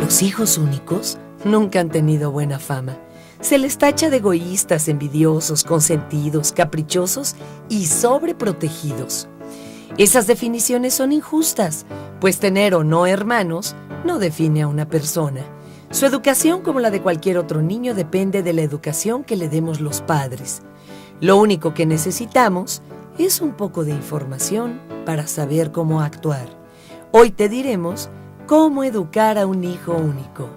Los hijos únicos nunca han tenido buena fama. Se les tacha de egoístas, envidiosos, consentidos, caprichosos y sobreprotegidos. Esas definiciones son injustas, pues tener o no hermanos no define a una persona. Su educación, como la de cualquier otro niño, depende de la educación que le demos los padres. Lo único que necesitamos es un poco de información para saber cómo actuar. Hoy te diremos cómo educar a un hijo único.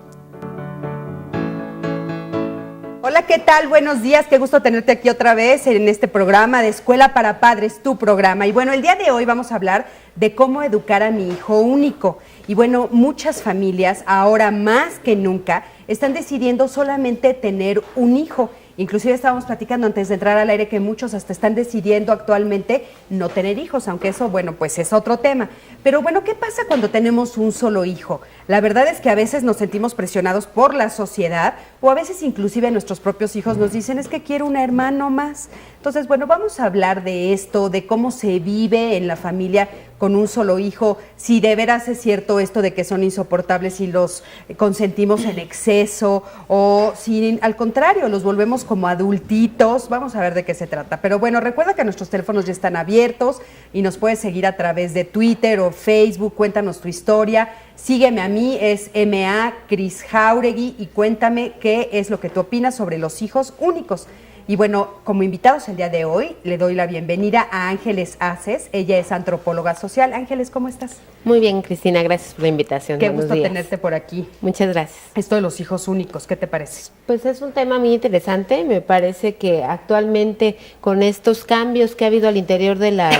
Hola, ¿qué tal? Buenos días, qué gusto tenerte aquí otra vez en este programa de Escuela para Padres, tu programa. Y bueno, el día de hoy vamos a hablar de cómo educar a mi hijo único. Y bueno, muchas familias ahora más que nunca están decidiendo solamente tener un hijo. Inclusive estábamos platicando antes de entrar al aire que muchos hasta están decidiendo actualmente no tener hijos, aunque eso, bueno, pues es otro tema. Pero bueno, ¿qué pasa cuando tenemos un solo hijo? La verdad es que a veces nos sentimos presionados por la sociedad o a veces inclusive nuestros propios hijos nos dicen es que quiero un hermano más. Entonces, bueno, vamos a hablar de esto, de cómo se vive en la familia con un solo hijo, si de veras es cierto esto de que son insoportables y los consentimos en exceso o si al contrario los volvemos como adultitos. Vamos a ver de qué se trata. Pero bueno, recuerda que nuestros teléfonos ya están abiertos y nos puedes seguir a través de Twitter o Facebook. Cuéntanos tu historia. Sígueme a mí, es MA Cris Jauregui, y cuéntame qué es lo que tú opinas sobre los hijos únicos. Y bueno, como invitados el día de hoy, le doy la bienvenida a Ángeles Aces. Ella es antropóloga social. Ángeles, ¿cómo estás? Muy bien, Cristina, gracias por la invitación. Qué gusto tenerte por aquí. Muchas gracias. Esto de los hijos únicos, ¿qué te parece? Pues es un tema muy interesante. Me parece que actualmente con estos cambios que ha habido al interior de las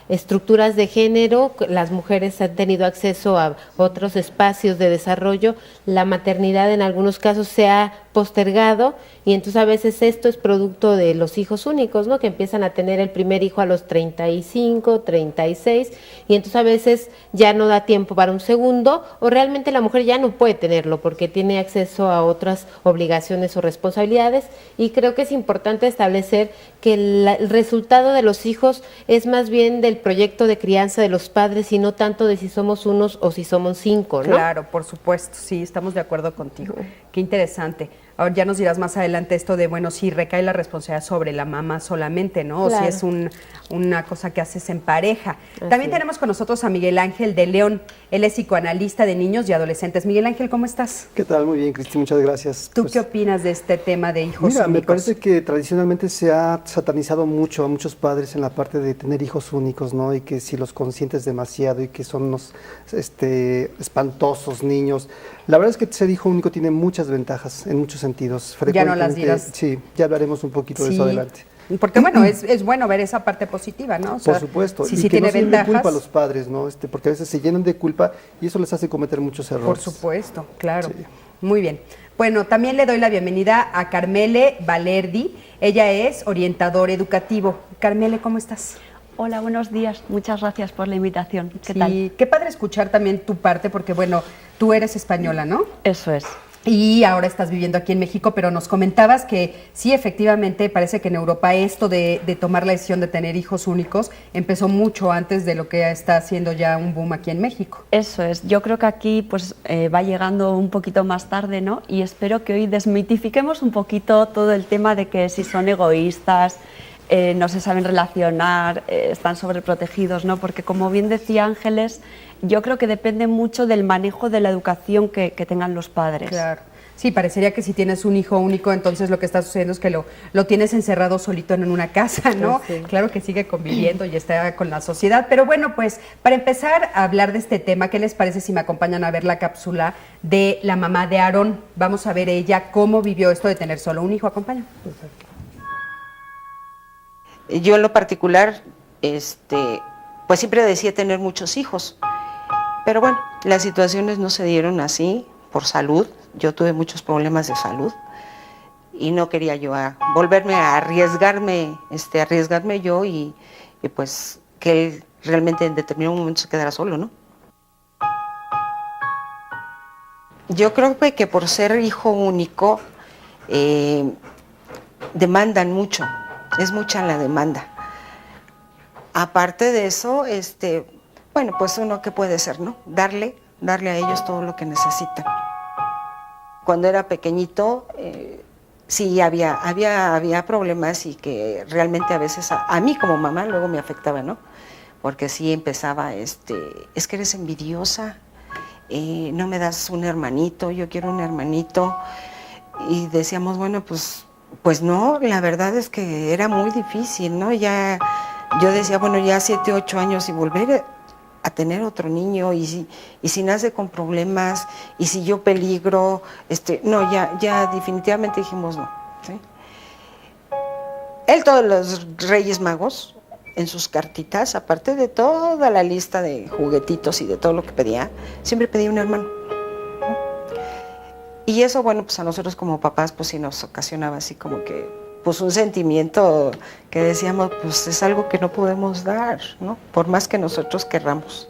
estructuras de género, las mujeres han tenido acceso a otros espacios de desarrollo, la maternidad en algunos casos se ha postergado y entonces a veces esto es producto de los hijos únicos, ¿no? Que empiezan a tener el primer hijo a los 35, 36 y entonces a veces ya no da tiempo para un segundo o realmente la mujer ya no puede tenerlo porque tiene acceso a otras obligaciones o responsabilidades y creo que es importante establecer que el resultado de los hijos es más bien del proyecto de crianza de los padres y no tanto de si somos unos o si somos 5, ¿no? Claro, por supuesto, sí, estamos de acuerdo contigo. Qué interesante. Ahora ya nos dirás más adelante esto de, bueno, si recae la responsabilidad sobre la mamá solamente, ¿no? Claro. O si es una cosa que haces en pareja. También tenemos con nosotros a Miguel Ángel de León. Él es psicoanalista de niños y adolescentes. Miguel Ángel, ¿cómo estás? ¿Qué tal? Muy bien, Cristi, muchas gracias. ¿Tú qué opinas de este tema de hijos únicos? Me parece que tradicionalmente se ha satanizado mucho a muchos padres en la parte de tener hijos únicos, ¿no? Y que si los consientes demasiado y que son unos espantosos niños. La verdad es que ser hijo único tiene muchas ventajas en muchos sentidos. Ya no las dirás. Sí, ya hablaremos un poquito de eso adelante. Porque bueno, es bueno ver esa parte positiva, ¿no? O sea, por supuesto, sí, y sí que tiene no se den ventajas. culpa a los padres, ¿no? Porque a veces se llenan de culpa y eso les hace cometer muchos errores. Por supuesto, claro. Sí. Muy bien. Bueno, también le doy la bienvenida a Carmele Valerdi. Ella es orientador educativo. Carmele, ¿cómo estás? Hola, buenos días. Muchas gracias por la invitación. ¿Qué Sí, tal? qué padre escuchar también tu parte, porque bueno, tú eres española, ¿no? Eso es. Y ahora estás viviendo aquí en México, pero nos comentabas que sí, efectivamente, parece que en Europa esto de tomar la decisión de tener hijos únicos empezó mucho antes de lo que está haciendo ya un boom aquí en México. Eso es. Yo creo que aquí pues va llegando un poquito más tarde, ¿no? Y espero que hoy desmitifiquemos un poquito todo el tema de que si son egoístas, no se saben relacionar, están sobreprotegidos, ¿no? Porque como bien decía Ángeles, yo creo que depende mucho del manejo de la educación que tengan los padres. Claro. Sí, parecería que si tienes un hijo único, entonces lo que está sucediendo es que lo tienes encerrado solito en una casa, ¿no? Sí. Claro que sigue conviviendo y está con la sociedad. Pero bueno, pues para empezar a hablar de este tema, ¿qué les parece si me acompañan a ver la cápsula de la mamá de Aarón? Vamos a ver ella cómo vivió esto de tener solo un hijo. Acompaña. Yo en lo particular, pues siempre decía tener muchos hijos, pero bueno, las situaciones no se dieron así por salud. Yo tuve muchos problemas de salud y no quería yo volverme a arriesgarme yo y pues que él realmente en determinado momento se quedara solo, ¿no? Yo creo que por ser hijo único demandan mucho. Es mucha la demanda. Aparte de eso, bueno, pues uno, ¿qué puede hacer, no? Darle a ellos todo lo que necesitan. cuando era pequeñito, sí había problemas y que realmente a veces a mí como mamá luego me afectaba, ¿no? Porque sí empezaba, es que eres envidiosa, no me das un hermanito, yo quiero un hermanito. Y decíamos, bueno, pues no, la verdad es que era muy difícil, ¿no? Ya, yo decía, bueno, ya 7, 8 años y volver a tener otro niño, y si nace con problemas, y si yo peligro, no, ya definitivamente dijimos no, ¿sí? Él, todos los Reyes Magos, en sus cartitas, aparte de toda la lista de juguetitos y de todo lo que pedía, siempre pedía un hermano. Y eso, bueno, pues a nosotros como papás, pues sí nos ocasionaba así como que, pues un sentimiento que decíamos, pues es algo que no podemos dar, ¿no? Por más que nosotros querramos.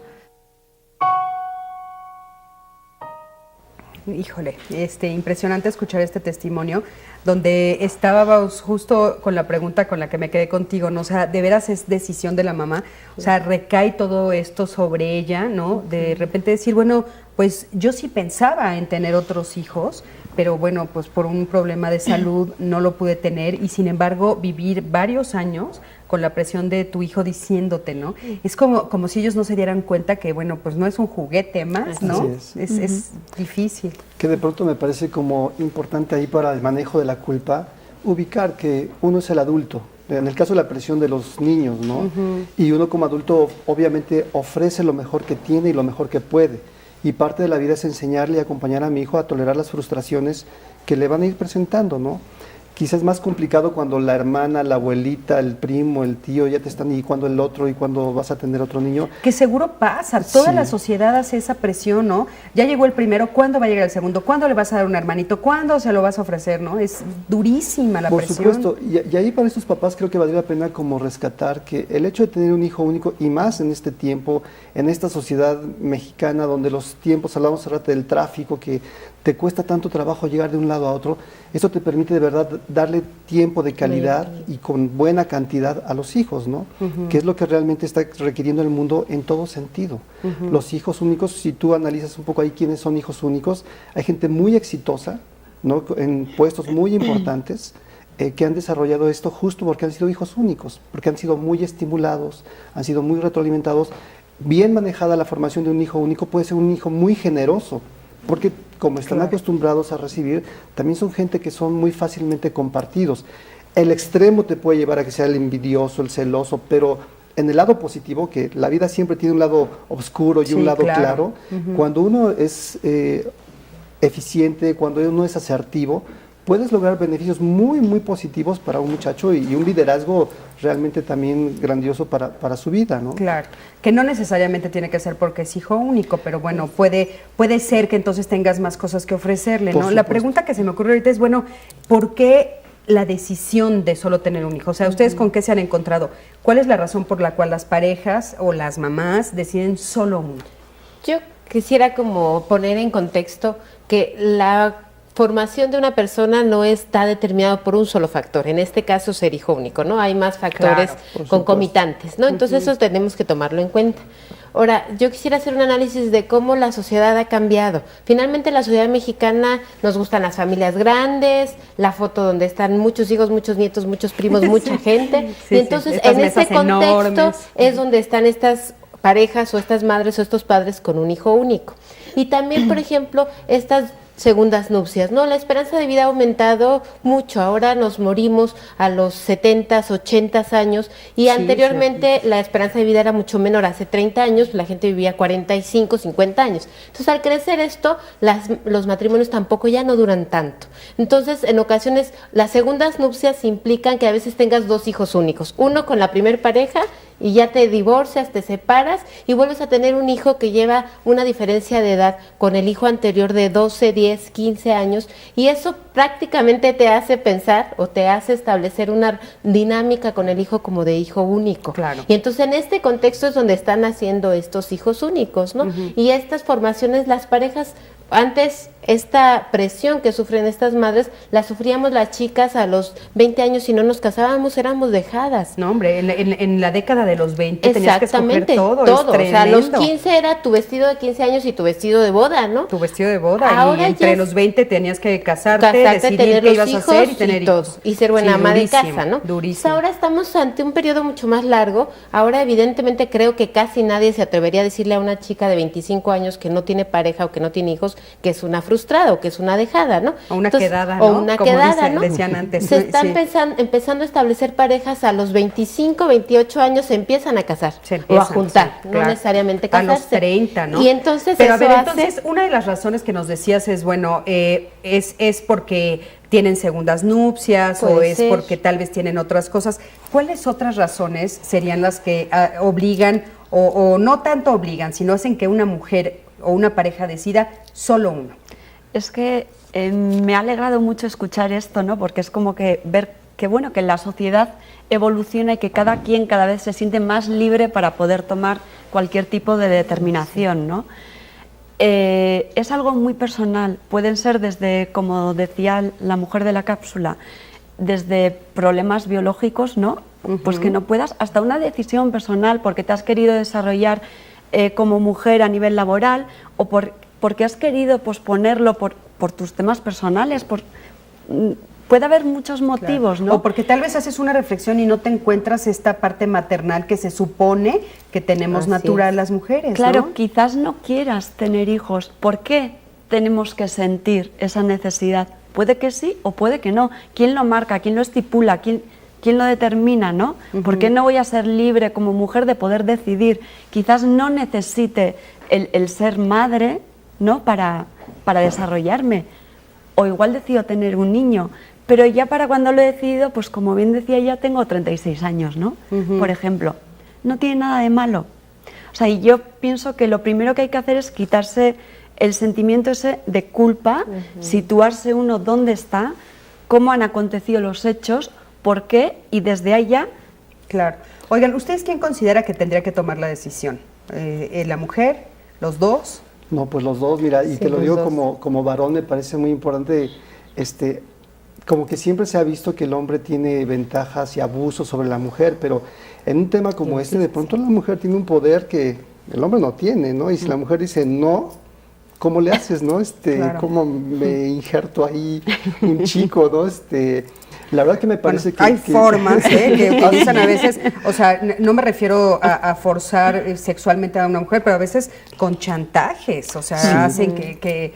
Híjole, impresionante escuchar este testimonio, donde estábamos justo con la pregunta con la que me quedé contigo, ¿no? O sea, de veras es decisión de la mamá, o sea, recae todo esto sobre ella, ¿no? De repente decir, bueno, pues yo sí pensaba en tener otros hijos, pero bueno, pues por un problema de salud no lo pude tener, y sin embargo vivir varios años con la presión de tu hijo diciéndote, ¿no? Es como si ellos no se dieran cuenta que, bueno, pues no es un juguete más, ¿no? Es difícil. Que de pronto me parece como importante ahí para el manejo de la culpa, ubicar que uno es el adulto, en el caso de la presión de los niños, ¿no? Y uno como adulto obviamente ofrece lo mejor que tiene y lo mejor que puede. Y parte de la vida es enseñarle y acompañar a mi hijo a tolerar las frustraciones que le van a ir presentando, ¿no? Quizás es más complicado cuando la hermana, la abuelita, el primo, el tío ya te están, y cuando el otro, y cuando vas a tener otro niño. Que seguro pasa, toda Sí. la sociedad hace esa presión, ¿no? Ya llegó el primero, ¿cuándo va a llegar el segundo? ¿Cuándo le vas a dar un hermanito? ¿Cuándo se lo vas a ofrecer, no? Es durísima la Por presión. supuesto, y ahí para estos papás creo que valdría la pena como rescatar que el hecho de tener un hijo único, y más en este tiempo, en esta sociedad mexicana donde los tiempos, hablamos hace rato del tráfico, que te cuesta tanto trabajo llegar de un lado a otro, eso te permite de verdad darle tiempo de calidad y con buena cantidad a los hijos, ¿no? Que es lo que realmente está requiriendo el mundo en todo sentido. Los hijos únicos, si tú analizas un poco ahí quiénes son hijos únicos, hay gente muy exitosa, ¿no? En puestos muy importantes, que han desarrollado esto justo porque han sido hijos únicos, porque han sido muy estimulados, han sido muy retroalimentados. Bien manejada la formación de un hijo único, puede ser un hijo muy generoso, porque como están acostumbrados a recibir, también son gente que son muy fácilmente compartidos. El extremo te puede llevar a que sea el envidioso, el celoso, pero en el lado positivo, que la vida siempre tiene un lado oscuro y un lado claro, cuando uno es eficiente, cuando uno es asertivo, puedes lograr beneficios muy, muy positivos para un muchacho y un liderazgo realmente también grandioso para su vida, ¿no? Claro, que no necesariamente tiene que ser porque es hijo único, pero bueno, puede ser que entonces tengas más cosas que ofrecerle, ¿no? La pregunta que se me ocurre ahorita es, bueno, ¿por qué la decisión de solo tener un hijo? O sea, ¿ustedes con qué se han encontrado? ¿Cuál es la razón por la cual las parejas o las mamás deciden solo uno? Yo quisiera como poner en contexto que la formación de una persona no está determinada por un solo factor, en este caso ser hijo único, ¿no? Hay más factores concomitantes, ¿no? Entonces eso tenemos que tomarlo en cuenta. Ahora, yo quisiera hacer un análisis de cómo la sociedad ha cambiado. Finalmente, la sociedad mexicana nos gustan las familias grandes, la foto donde están muchos hijos, muchos nietos, muchos primos, mucha gente. Sí, y entonces, estas en ese mesas contexto enormes. es donde están estas parejas o estas madres o estos padres con un hijo único. Y también, por ejemplo, estas segundas nupcias, ¿no? La esperanza de vida ha aumentado mucho, ahora nos morimos a los 70, 80 años y anteriormente la esperanza de vida era mucho menor, hace 30 años la gente vivía 45, 50 años. Entonces al crecer esto, los matrimonios tampoco ya no duran tanto. Entonces en ocasiones las segundas nupcias implican que a veces tengas dos hijos únicos, uno con la primer pareja y ya te divorcias, te separas y vuelves a tener un hijo que lleva una diferencia de edad con el hijo anterior de 12, 10, 15 años y eso prácticamente te hace pensar o te hace establecer una dinámica con el hijo como de hijo único. Claro. Y entonces en este contexto es donde están haciendo estos hijos únicos, ¿no? Y estas formaciones las parejas Antes, esta presión que sufren estas madres, la sufríamos las chicas a los 20 años, si no nos casábamos, éramos dejadas. No, hombre, en la década de los 20 tenías que escoger Exactamente, todo. todo. Es O sea, a los tremendo. 15 era tu vestido de 15 años y tu vestido de boda, ¿no? Tu vestido de boda. Ahora Y entre ya los 20 tenías que casarte, decidir tener qué los ibas a hijos hacer y tener todo, hijos. y ser buena Sí, ama de durísimo, casa, ¿no? Durísimo. Pues ahora estamos ante un periodo mucho más largo. Ahora, evidentemente, creo que casi nadie se atrevería a decirle a una chica de 25 años que no tiene pareja o que no tiene hijos que es una frustrada o que es una dejada, ¿no? O una Entonces, quedada, o ¿no? una Como quedada, ¿no? decían antes. Se está Sí. empezando a establecer parejas a los 25, 28 años, se empiezan a casar Se o a empiezan, juntar, sí, no claro. necesariamente A casarse. los 30, ¿no? Y entonces Pero a eso ver, hace- entonces, una de las razones que nos decías es, bueno, es porque tienen segundas nupcias o Puede es ser. porque tal vez tienen otras cosas. ¿Cuáles otras razones serían las que obligan o no tanto obligan, sino hacen que una mujer o una pareja decida solo uno? Es que me ha alegrado mucho escuchar esto, ¿no? Porque es como que ver que bueno, que la sociedad evoluciona y que cada quien cada vez se siente más libre para poder tomar cualquier tipo de determinación, ¿no? Es algo muy personal, pueden ser desde, como decía la mujer de la cápsula, desde problemas biológicos, ¿no? Pues que no puedas, hasta una decisión personal porque te has querido desarrollar como mujer a nivel laboral o porque has querido posponerlo por tus temas personales, puede haber muchos motivos, Claro. ¿no? O porque tal vez haces una reflexión y no te encuentras esta parte maternal que se supone que tenemos Así natural es. las mujeres, Claro, ¿no? quizás no quieras tener hijos. ¿Por qué tenemos que sentir esa necesidad? Puede que sí o puede que no. ¿Quién lo marca? ¿Quién lo estipula? ¿Quién lo determina? ¿No? ¿Por qué no voy a ser libre como mujer de poder decidir? Quizás no necesite el ser madre, ¿no? para desarrollarme. O igual decido tener un niño. Pero ya para cuando lo he decidido, pues como bien decía, ya tengo 36 años, ¿no? Por ejemplo, no tiene nada de malo. O sea, y yo pienso que lo primero que hay que hacer es quitarse el sentimiento ese de culpa, situarse uno dónde está, cómo han acontecido los hechos, por qué, y desde ahí ya. Claro. Oigan, ¿ustedes quién considera que tendría que tomar la decisión? ¿La mujer? ¿Los dos? No, pues los dos, mira, y Sí, te lo los digo dos. como varón, me parece muy importante, como que siempre se ha visto que el hombre tiene ventajas y abusos sobre la mujer, pero en un tema como este, de pronto la mujer tiene un poder que el hombre no tiene, ¿no? Y si la mujer dice no, ¿cómo le haces, no? Claro. ¿Cómo me injerto ahí un chico, no? La verdad que me parece Bueno, hay formas que Ah, utilizan sí. a veces, o sea, no me refiero a forzar sexualmente a una mujer, pero a veces con chantajes, o sea, Sí. hacen que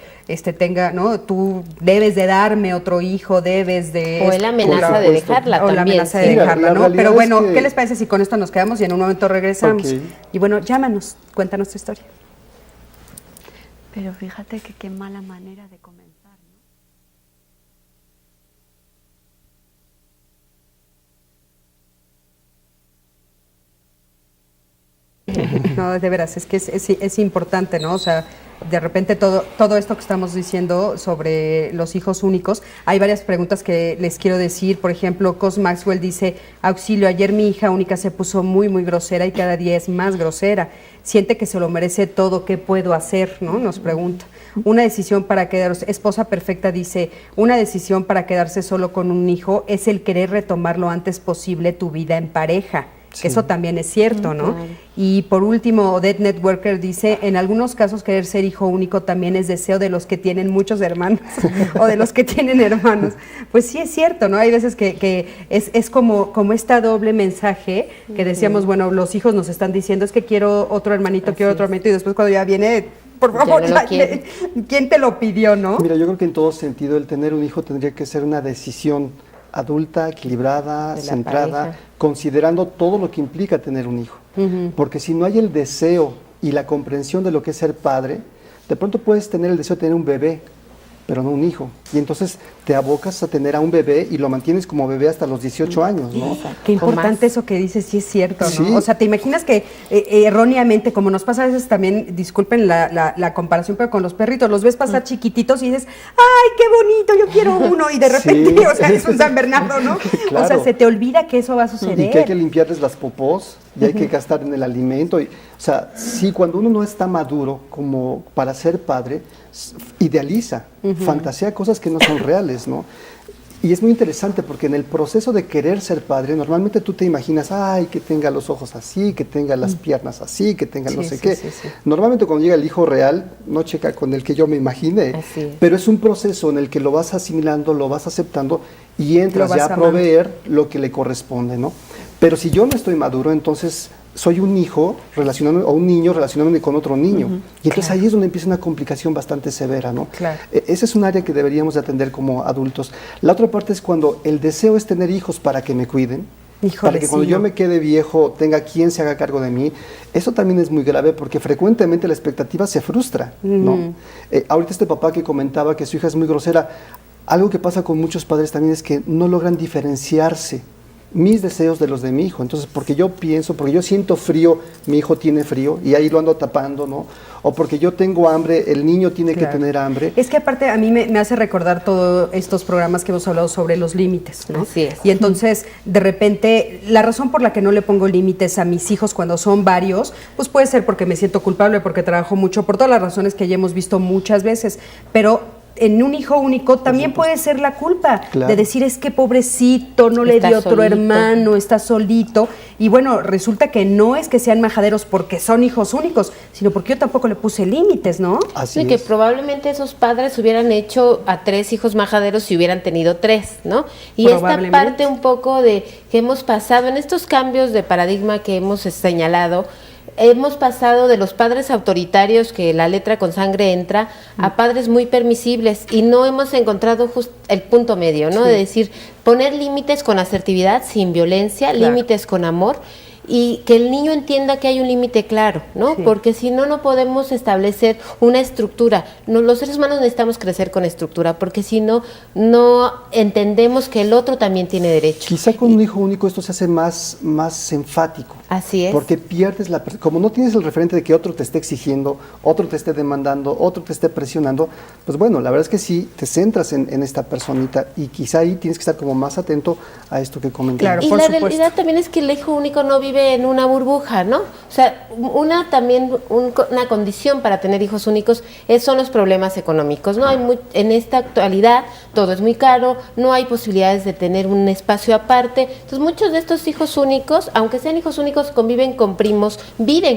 tenga, ¿no? Tú debes de darme otro hijo, debes de... O la amenaza de dejarla o la también. amenaza de Mira, dejarla, la ¿no? realidad Pero es bueno, que- ¿qué les parece si con esto nos quedamos y en un momento regresamos? Ok. Y bueno, llámanos, cuéntanos tu historia. Pero fíjate que qué mala manera de comenzar, ¿no? No, de veras, es que es importante, ¿no? O sea, de repente todo esto que estamos diciendo sobre los hijos únicos, hay varias preguntas que les quiero decir. Por ejemplo, Cos Maxwell dice, auxilio, ayer mi hija única se puso muy, muy grosera y cada día es más grosera. Siente que se lo merece todo, ¿qué puedo hacer? ¿No? Nos pregunta. Una decisión para quedarse, Esposa Perfecta dice, una decisión para quedarse solo con un hijo es el querer retomar lo antes posible tu vida en pareja. Que Sí. eso también es cierto, ¿no? Claro. Y por último, Odette Networker dice, en algunos casos querer ser hijo único también es deseo de los que tienen muchos hermanos o de los que tienen hermanos. Pues sí es cierto, ¿no? Hay veces que es como esta doble mensaje que decíamos, bueno, los hijos nos están diciendo, es que quiero otro hermanito, Así quiero otro es. hermanito, y después cuando ya viene, por Ya favor, no lo ya, quiere. ¿quién te lo pidió, no? Mira, yo creo que en todo sentido el tener un hijo tendría que ser una decisión adulta, equilibrada, De la centrada, pareja. considerando todo lo que implica tener un hijo. Porque si no hay el deseo y la comprensión de lo que es ser padre, de pronto puedes tener el deseo de tener un bebé, pero no un hijo. Y entonces te abocas a tener a un bebé y lo mantienes como bebé hasta los 18 años, ¿no? Qué O importante más. eso que dices, sí es cierto, ¿no? Sí. O sea, te imaginas que erróneamente, como nos pasa a veces también, disculpen la comparación, pero con los perritos, los ves pasar chiquititos y dices, ¡ay, qué bonito, yo quiero uno! Y de repente, Sí. o sea, es un San Bernardo, ¿no? Claro. O sea, se te olvida que eso va a Y suceder. que hay que limpiarles las popós y hay que gastar en el alimento. O sea, sí, cuando uno no está maduro como para ser padre, idealiza, fantasea cosas que no son reales, ¿no? Y es muy interesante porque en el proceso de querer ser padre, normalmente tú te imaginas, ay, que tenga los ojos así, que tenga las piernas así, que tenga no sé qué. Sí. Normalmente cuando llega el hijo real, no checa con el que yo me imaginé, pero es un proceso en el que lo vas asimilando, lo vas aceptando y entras ya a proveer lo que le corresponde, ¿no? Pero si yo no estoy maduro, entonces soy un hijo relacionándome, o un niño relacionándome con otro niño. Y entonces ahí es donde empieza una complicación bastante severa, ¿no? Ese es un área que deberíamos de atender como adultos. La otra parte es cuando el deseo es tener hijos para que me cuiden, para que cuando yo me quede viejo tenga quien se haga cargo de mí. Eso también es muy grave porque frecuentemente la expectativa se frustra, ¿no? Ahorita este papá que comentaba que su hija es muy grosera, algo que pasa con muchos padres también es que no logran diferenciarse mis deseos de los de mi hijo. Entonces, porque yo pienso, porque yo siento frío, mi hijo tiene frío y ahí lo ando tapando, ¿no? O porque yo tengo hambre, el niño tiene que tener hambre. Es que aparte a mí me hace recordar todos estos programas que hemos hablado sobre los límites, ¿no? Así es. Y entonces, de repente, la razón por la que no le pongo límites a mis hijos cuando son varios, pues puede ser porque me siento culpable, porque trabajo mucho, por todas las razones que ya hemos visto muchas veces, pero en un hijo único también puede ser la culpa de decir, es que pobrecito, no le dio otro hermano, está solito. Y bueno, resulta que no es que sean majaderos porque son hijos únicos, sino porque yo tampoco le puse límites, ¿no? Así es. Que probablemente esos padres hubieran hecho a 3 hijos majaderos si hubieran tenido 3, ¿no? Y esta parte un poco de que hemos pasado en estos cambios de paradigma que hemos señalado, hemos pasado de los padres autoritarios, que la letra con sangre entra, a padres muy permisibles y no hemos encontrado el punto medio, ¿no? De decir, poner límites con asertividad, sin violencia, límites con amor, y que el niño entienda que hay un límite claro, ¿no? Porque si no, no podemos establecer una estructura. Los seres humanos necesitamos crecer con estructura, porque si no, no entendemos que el otro también tiene derecho. Quizá con un hijo único esto se hace más enfático. Así es. Porque pierdes como no tienes el referente de que otro te esté exigiendo, otro te esté demandando, otro te esté presionando, pues bueno, la verdad es que sí, te centras en esta personita y quizá ahí tienes que estar como más atento a esto que comentas. Y la realidad también es que el hijo único no vive en una burbuja, ¿no? O sea, una condición para tener hijos únicos son los problemas económicos, ¿no? En esta actualidad todo es muy caro, no hay posibilidades de tener un espacio aparte. Entonces, muchos de estos hijos únicos, aunque sean hijos únicos, conviven con primos,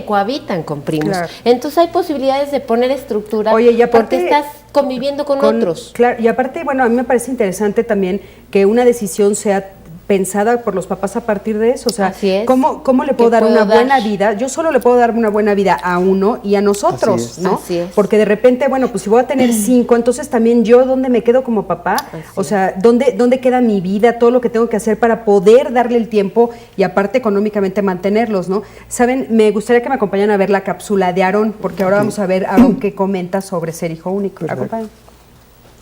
cohabitan con primos. Entonces, hay posibilidades de poner estructura. Oye, y aparte, porque estás conviviendo con otros. Claro, y aparte, bueno, a mí me parece interesante también que una decisión sea pensada por los papás a partir de eso, o sea, ¿cómo le puedo dar una buena vida? Yo solo le puedo dar una buena vida a uno y a nosotros, ¿no? Así es. Porque de repente, bueno, pues si voy a tener 5, entonces también yo, ¿dónde me quedo como papá? O sea, ¿dónde queda mi vida? Todo lo que tengo que hacer para poder darle el tiempo y aparte económicamente mantenerlos, ¿no? Saben, me gustaría que me acompañaran a ver la cápsula de Aarón, porque ahora vamos a ver Aarón qué comenta sobre ser hijo único. Acompáñenme.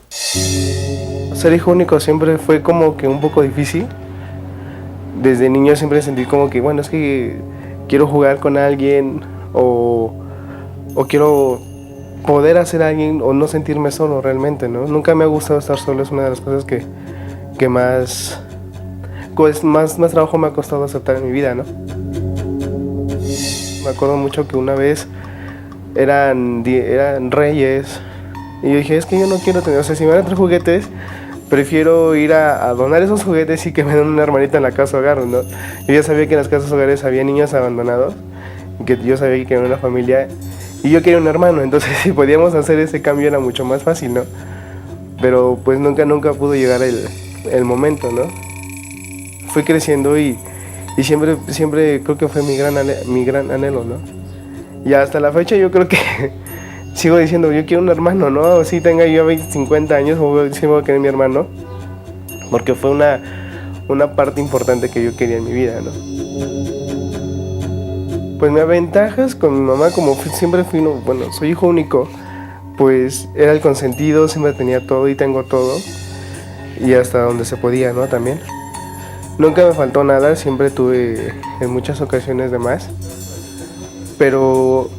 Ser hijo único siempre fue como que un poco difícil. Desde niño siempre sentí como que, bueno, es que quiero jugar con alguien o quiero poder hacer a alguien o no sentirme solo realmente, ¿no? Nunca me ha gustado estar solo, es una de las cosas que más trabajo me ha costado aceptar en mi vida, ¿no? Me acuerdo mucho que una vez eran Reyes y yo dije, es que yo no quiero tener, o sea, si me van a traer juguetes, prefiero ir a donar esos juguetes y que me den una hermanita en la casa hogar, ¿no? Yo ya sabía que en las casas hogares había niños abandonados, que yo sabía que era una familia y yo quería un hermano, entonces si podíamos hacer ese cambio era mucho más fácil, ¿no? Pero pues nunca pudo llegar el momento, ¿no? Fui creciendo y siempre creo que fue mi gran anhelo, ¿no? Y hasta la fecha yo creo que sigo diciendo, yo quiero un hermano, ¿no? Si tenga yo 50 años, sí voy a querer mi hermano, porque fue una parte importante que yo quería en mi vida, ¿no? Pues me aventajas con mi mamá, como siempre soy hijo único, pues era el consentido, siempre tenía todo y tengo todo, y hasta donde se podía, ¿no? También. Nunca me faltó nada, siempre tuve en muchas ocasiones de más, pero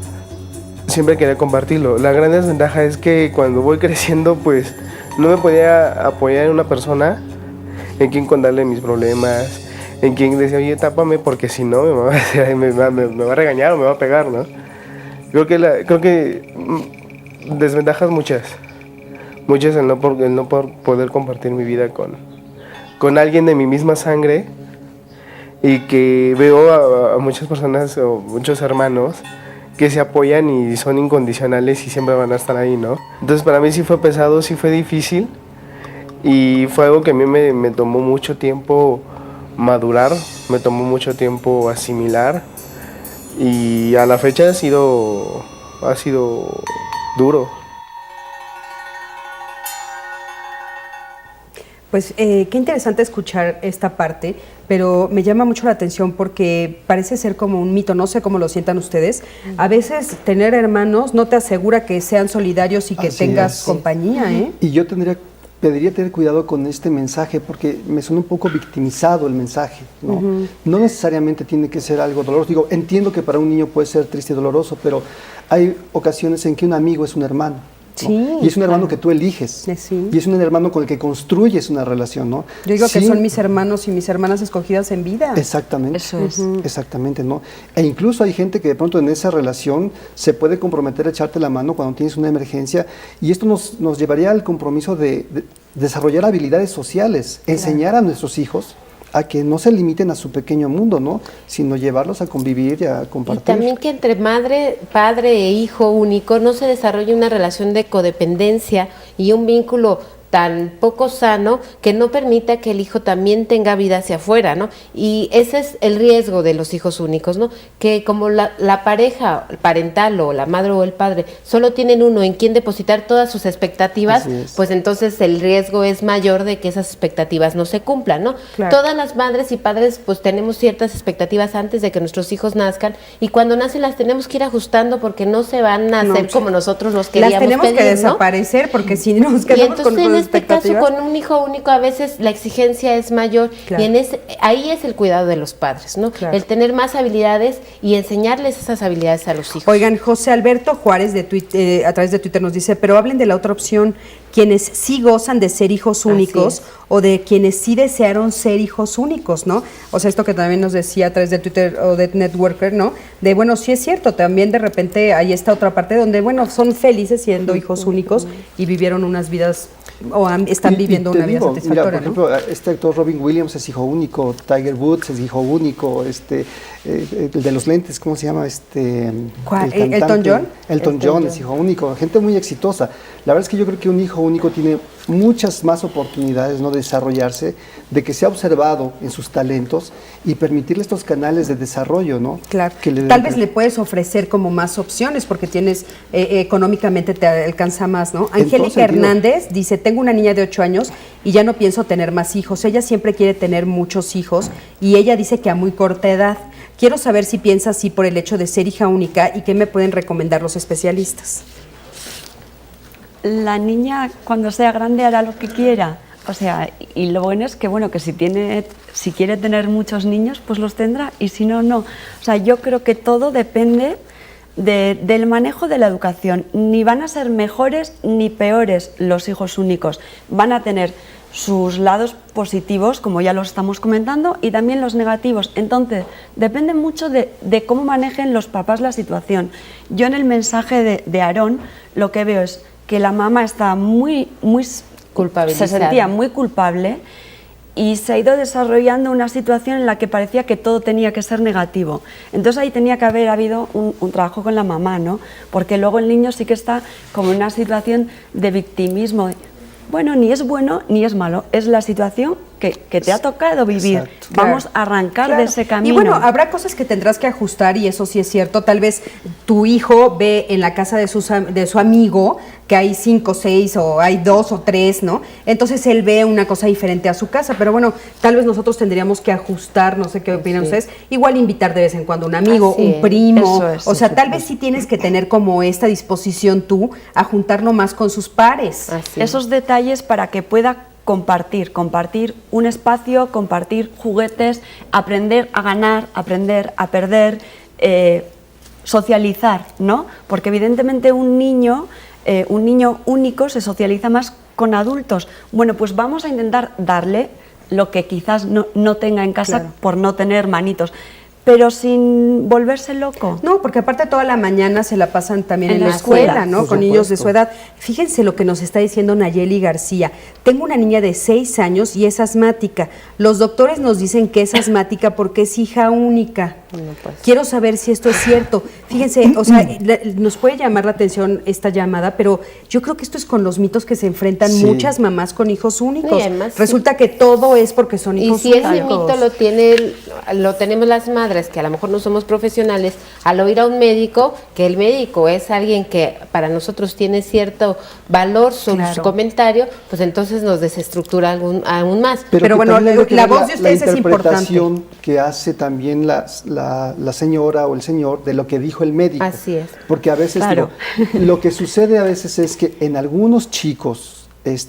siempre quería compartirlo. La gran desventaja es que cuando voy creciendo, pues no me podía apoyar en una persona en quien contarle mis problemas, en quien decía, oye, tápame porque si no me va a regañar o me va a pegar, ¿no? Creo que desventajas muchas el no poder compartir mi vida con alguien de mi misma sangre, y que veo a muchas personas o muchos hermanos que se apoyan y son incondicionales y siempre van a estar ahí, ¿no? Entonces para mí sí fue pesado, sí fue difícil, y fue algo que a mí me tomó mucho tiempo madurar, me tomó mucho tiempo asimilar, y a la fecha ha sido duro. Pues qué interesante escuchar esta parte, pero me llama mucho la atención porque parece ser como un mito, no sé cómo lo sientan ustedes. A veces tener hermanos no te asegura que sean solidarios y que Así tengas es. compañía, ¿eh? Y yo pediría tener cuidado con este mensaje porque me suena un poco victimizado el mensaje, ¿no? No necesariamente tiene que ser algo doloroso. Digo, entiendo que para un niño puede ser triste y doloroso, pero hay ocasiones en que un amigo es un hermano. ¿no? Sí, Y es un hermano claro. que tú eliges. Sí. Y es un hermano con el que construyes una relación, ¿no? Yo digo que Sí, son mis hermanos y mis hermanas escogidas en vida. Exactamente. Eso es. Exactamente, ¿no? E incluso hay gente que de pronto en esa relación se puede comprometer a echarte la mano cuando tienes una emergencia, y esto nos llevaría al compromiso de desarrollar habilidades sociales, enseñar a nuestros hijos a que no se limiten a su pequeño mundo, ¿no? Sino llevarlos a convivir y a Y compartir. también que entre madre, padre e hijo único no se desarrolle una relación de codependencia y un vínculo tan poco sano que no permita que el hijo también tenga vida hacia afuera, ¿no? Y ese es el riesgo de los hijos únicos, ¿no? Que como la pareja parental o la madre o el padre solo tienen uno en quien depositar todas sus expectativas, Así es. pues entonces el riesgo es mayor de que esas expectativas no se cumplan, ¿no? Claro. Todas las madres y padres pues tenemos ciertas expectativas antes de que nuestros hijos nazcan, y cuando nacen las tenemos que ir ajustando porque no se van a hacer como nosotros los queríamos Las tenemos pedir, que ¿no? desaparecer porque si nos Y quedamos entonces con en este caso expectativas. con un hijo único a veces la exigencia es mayor, Claro. y ahí es el cuidado de los padres, ¿no? Claro. El tener más habilidades y enseñarles esas habilidades a los hijos. Oigan, José Alberto Juárez a través de Twitter nos dice, pero hablen de la otra opción, quienes sí gozan de ser hijos Así únicos es. o de quienes sí desearon ser hijos únicos, ¿no? O sea, esto que también nos decía a través de Twitter o de Networker, ¿no? De, bueno, sí es cierto, también de repente hay esta otra parte donde, bueno, son felices siendo hijos únicos y vivieron unas vidas o están Y viviendo te una vida digo, satisfactoria, mira, por ejemplo, este actor Robin Williams es hijo único, Tiger Woods es hijo único, el de los lentes, ¿cómo se llama? ¿Cuál? El ¿Elton cantante, John? Elton John es hijo único, gente muy exitosa. La verdad es que yo creo que un hijo único tiene muchas más oportunidades, ¿no?, de desarrollarse, de que sea observado en sus talentos y permitirle estos canales de desarrollo, ¿no? Claro. Que Tal vez le puedes ofrecer como más opciones porque tienes, económicamente te alcanza más, ¿no? Angélica Hernández dice, tengo una niña de 8 años y ya no pienso tener más hijos. Ella siempre quiere tener muchos hijos y ella dice que a muy corta edad. Quiero saber si piensa así por el hecho de ser hija única y qué me pueden recomendar los especialistas. La niña cuando sea grande hará lo que quiera. O sea, y lo bueno es que, bueno, que si quiere tener muchos niños, pues los tendrá, y si no, no. O sea, yo creo que todo depende del manejo de la educación. Ni van a ser mejores ni peores los hijos únicos. Van a tener sus lados positivos, como ya los estamos comentando, y también los negativos. Entonces, depende mucho de cómo manejen los papás la situación. Yo en el mensaje de Aarón lo que veo es que la mamá está se sentía muy culpable y se ha ido desarrollando una situación en la que parecía que todo tenía que ser negativo. Entonces ahí tenía que haber habido un trabajo con la mamá, ¿no? Porque luego el niño sí que está como en una situación de victimismo. Bueno, ni es bueno ni es malo, es la situación que te ha tocado vivir. Exacto. Vamos a arrancar Claro. de ese camino. Y bueno, habrá cosas que tendrás que ajustar y eso sí es cierto. Tal vez tu hijo ve en la casa de su amigo que hay 5, 6 o hay 2 o 3, ¿no? Entonces él ve una cosa diferente a su casa. Pero bueno, tal vez nosotros tendríamos que ajustar, no sé qué opinan ustedes. Igual invitar de vez en cuando un amigo, Así un es. primo. Eso es, o sea, sí, tal vez sí tienes que tener como esta disposición tú a juntarlo más con sus pares. Así. Esos detalles para que pueda compartir un espacio, compartir juguetes, aprender a ganar, aprender a perder, socializar, ¿no? Porque evidentemente un niño único se socializa más con adultos. Bueno, pues vamos a intentar darle lo que quizás no tenga en casa Claro. por no tener hermanitos, pero sin volverse loco. No, porque aparte toda la mañana se la pasan también En en la la escuela, escuela, ¿no? por Con niños de su supuesto. edad. Fíjense lo que nos está diciendo Nayeli García. Tengo una niña de 6 años y es asmática. Los doctores nos dicen que es asmática porque es hija única. Quiero saber si esto es cierto. Fíjense, o sea, nos puede llamar la atención esta llamada, pero yo creo que esto es con los mitos que se enfrentan Sí. muchas mamás con hijos únicos. Y además, Resulta que todo es porque son Y hijos si ese únicos. mito lo tenemos las madres, que a lo mejor no somos profesionales, al oír a un médico, que el médico es alguien que para nosotros tiene cierto valor sobre Claro. su comentario, pues entonces nos desestructura aún más. Pero que bueno, también hay que la ver voz de ustedes es interpretación que hace también la señora o el señor de lo que dijo el médico. Así es. Porque a veces, Claro. lo que sucede a veces es que en algunos chicos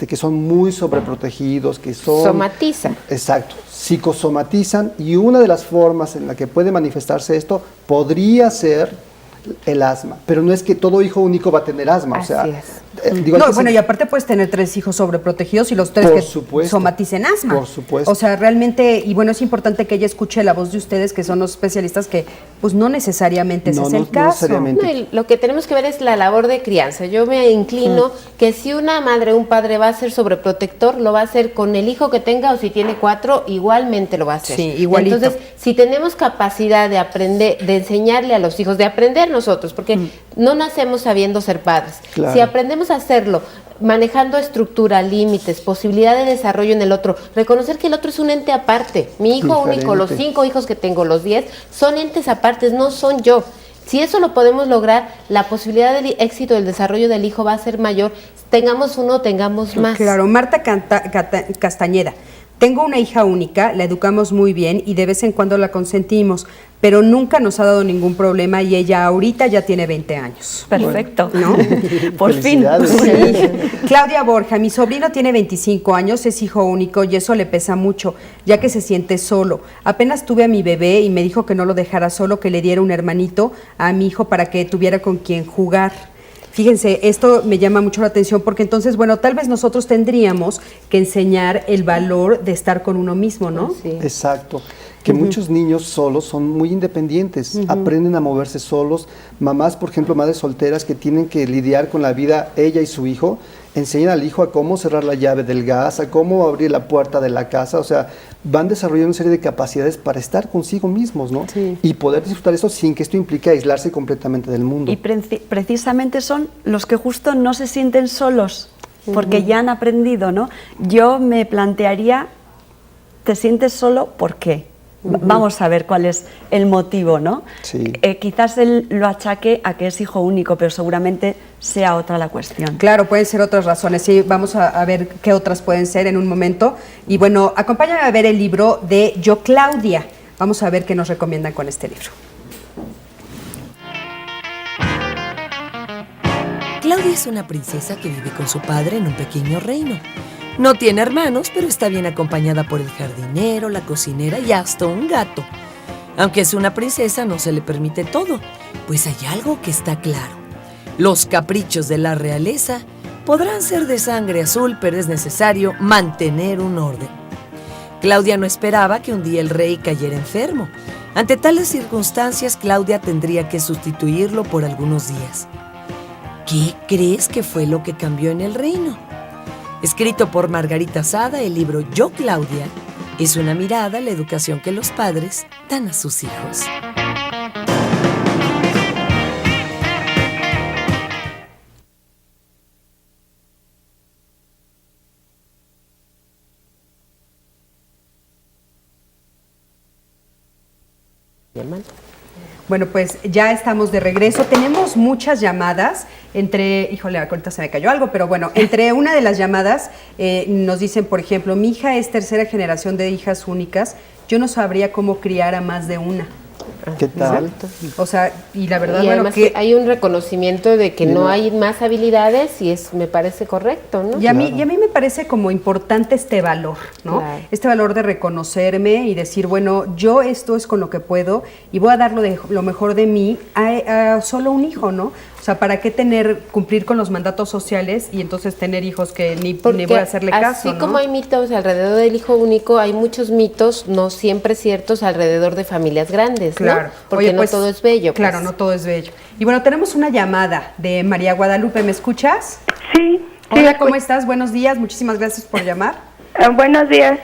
que son muy sobreprotegidos, que son... Somatizan. Exacto, psicosomatizan, y una de las formas en la que puede manifestarse esto podría ser el asma, pero no es que todo hijo único va a tener asma, Así o sea, es. digo, hay No, que bueno, ser- y aparte puedes tener 3 hijos sobreprotegidos y los 3 Por que supuesto. somaticen asma. Por supuesto. O sea, realmente, y bueno, es importante que ella escuche la voz de ustedes, que son los especialistas, que pues no necesariamente ese No, es no- el no caso. necesariamente. No, y lo que tenemos que ver es la labor de crianza. Yo me inclino que si una madre o un padre va a ser sobreprotector, lo va a hacer con el hijo que tenga, o si tiene 4, igualmente lo va a hacer. Sí, igualito. Entonces, si tenemos capacidad de aprender, de enseñarle a los hijos, de aprender nosotros, porque no nacemos sabiendo ser padres. Claro. Si aprendemos a hacerlo, manejando estructura, límites, posibilidad de desarrollo en el otro, reconocer que el otro es un ente aparte. Mi hijo único, los Diferente. 5 hijos que tengo, los 10, son entes apartes, no son yo. Si eso lo podemos lograr, la posibilidad del éxito del desarrollo del hijo va a ser mayor, tengamos uno, tengamos más. Claro, Marta Castañeda. Tengo una hija única, la educamos muy bien y de vez en cuando la consentimos, pero nunca nos ha dado ningún problema y ella ahorita ya tiene 20 años. Perfecto. ¿No? Por fin. Felicidades. Sí. Claudia Borja, mi sobrino tiene 25 años, es hijo único y eso le pesa mucho, ya que se siente solo. Apenas tuve a mi bebé y me dijo que no lo dejara solo, que le diera un hermanito a mi hijo para que tuviera con quien jugar. Fíjense, esto me llama mucho la atención porque entonces, bueno, tal vez nosotros tendríamos que enseñar el valor de estar con uno mismo, ¿no? Sí. Exacto, que muchos niños solos son muy independientes, aprenden a moverse solos. Mamás, por ejemplo, madres solteras que tienen que lidiar con la vida, ella y su hijo, enseñan al hijo a cómo cerrar la llave del gas, a cómo abrir la puerta de la casa, o sea, van desarrollando una serie de capacidades para estar consigo mismos, ¿no? Sí. Y poder disfrutar eso sin que esto implique aislarse completamente del mundo. Y precisamente son los que justo no se sienten solos, porque ya han aprendido, ¿no? Yo me plantearía, ¿te sientes solo? ¿Por qué? Vamos a ver cuál es el motivo, ¿no? Sí. Quizás él lo achaque a que es hijo único, pero seguramente sea otra la cuestión. Claro, pueden ser otras razones. Sí, vamos a ver qué otras pueden ser en un momento. Y bueno, acompáñame a ver el libro de Yo Claudia. Vamos a ver qué nos recomiendan con este libro. Claudia es una princesa que vive con su padre en un pequeño reino. No tiene hermanos, pero está bien acompañada por el jardinero, la cocinera y hasta un gato. Aunque es una princesa, no se le permite todo, pues hay algo que está claro. Los caprichos de la realeza podrán ser de sangre azul, pero es necesario mantener un orden. Claudia no esperaba que un día el rey cayera enfermo. Ante tales circunstancias, Claudia tendría que sustituirlo por algunos días. ¿Qué crees que fue lo que cambió en el reino? Escrito por Margarita Sada, el libro Yo Claudia es una mirada a la educación que los padres dan a sus hijos. Bueno, pues ya estamos de regreso. Tenemos muchas llamadas híjole, ahorita se me cayó algo, pero bueno, entre una de las llamadas nos dicen, por ejemplo, mi hija es tercera generación de hijas únicas, yo no sabría cómo criar a más de una. ¿Qué tal? Exacto. O sea, y la verdad, Y bueno, además que hay un reconocimiento de que Sí, no no. hay más habilidades y es, me parece correcto, ¿no? y a mí me parece como importante este valor, ¿no? Claro. Este valor de reconocerme y decir, bueno, yo esto es con lo que puedo y voy a dar lo mejor de mí a solo un hijo, ¿no? O sea, ¿para qué cumplir con los mandatos sociales y entonces tener hijos que ni voy a hacerle caso? Así ¿no? como hay mitos alrededor del hijo único, hay muchos mitos no siempre ciertos alrededor de familias grandes, claro. ¿no? Porque no todo es bello. Claro, no todo es bello. Y bueno, tenemos una llamada de María Guadalupe, ¿me escuchas? Sí. Hola, ¿cómo estás? Buenos días, muchísimas gracias por llamar. Buenos días.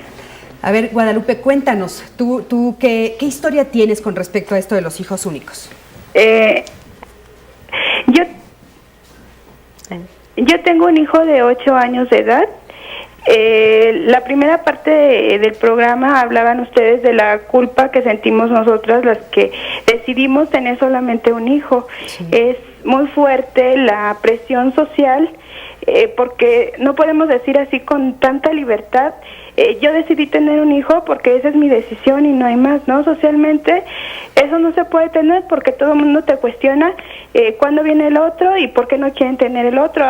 A ver, Guadalupe, cuéntanos, ¿tú qué historia tienes con respecto a esto de los hijos únicos? Yo tengo un hijo de 8 años de edad. La primera parte del programa hablaban ustedes de la culpa que sentimos nosotras las que decidimos tener solamente un hijo. Sí. Es muy fuerte la presión social porque no podemos decir así con tanta libertad. Yo decidí tener un hijo porque esa es mi decisión y no hay más, ¿no? Socialmente eso no se puede tener porque todo el mundo te cuestiona cuándo viene el otro y por qué no quieren tener el otro.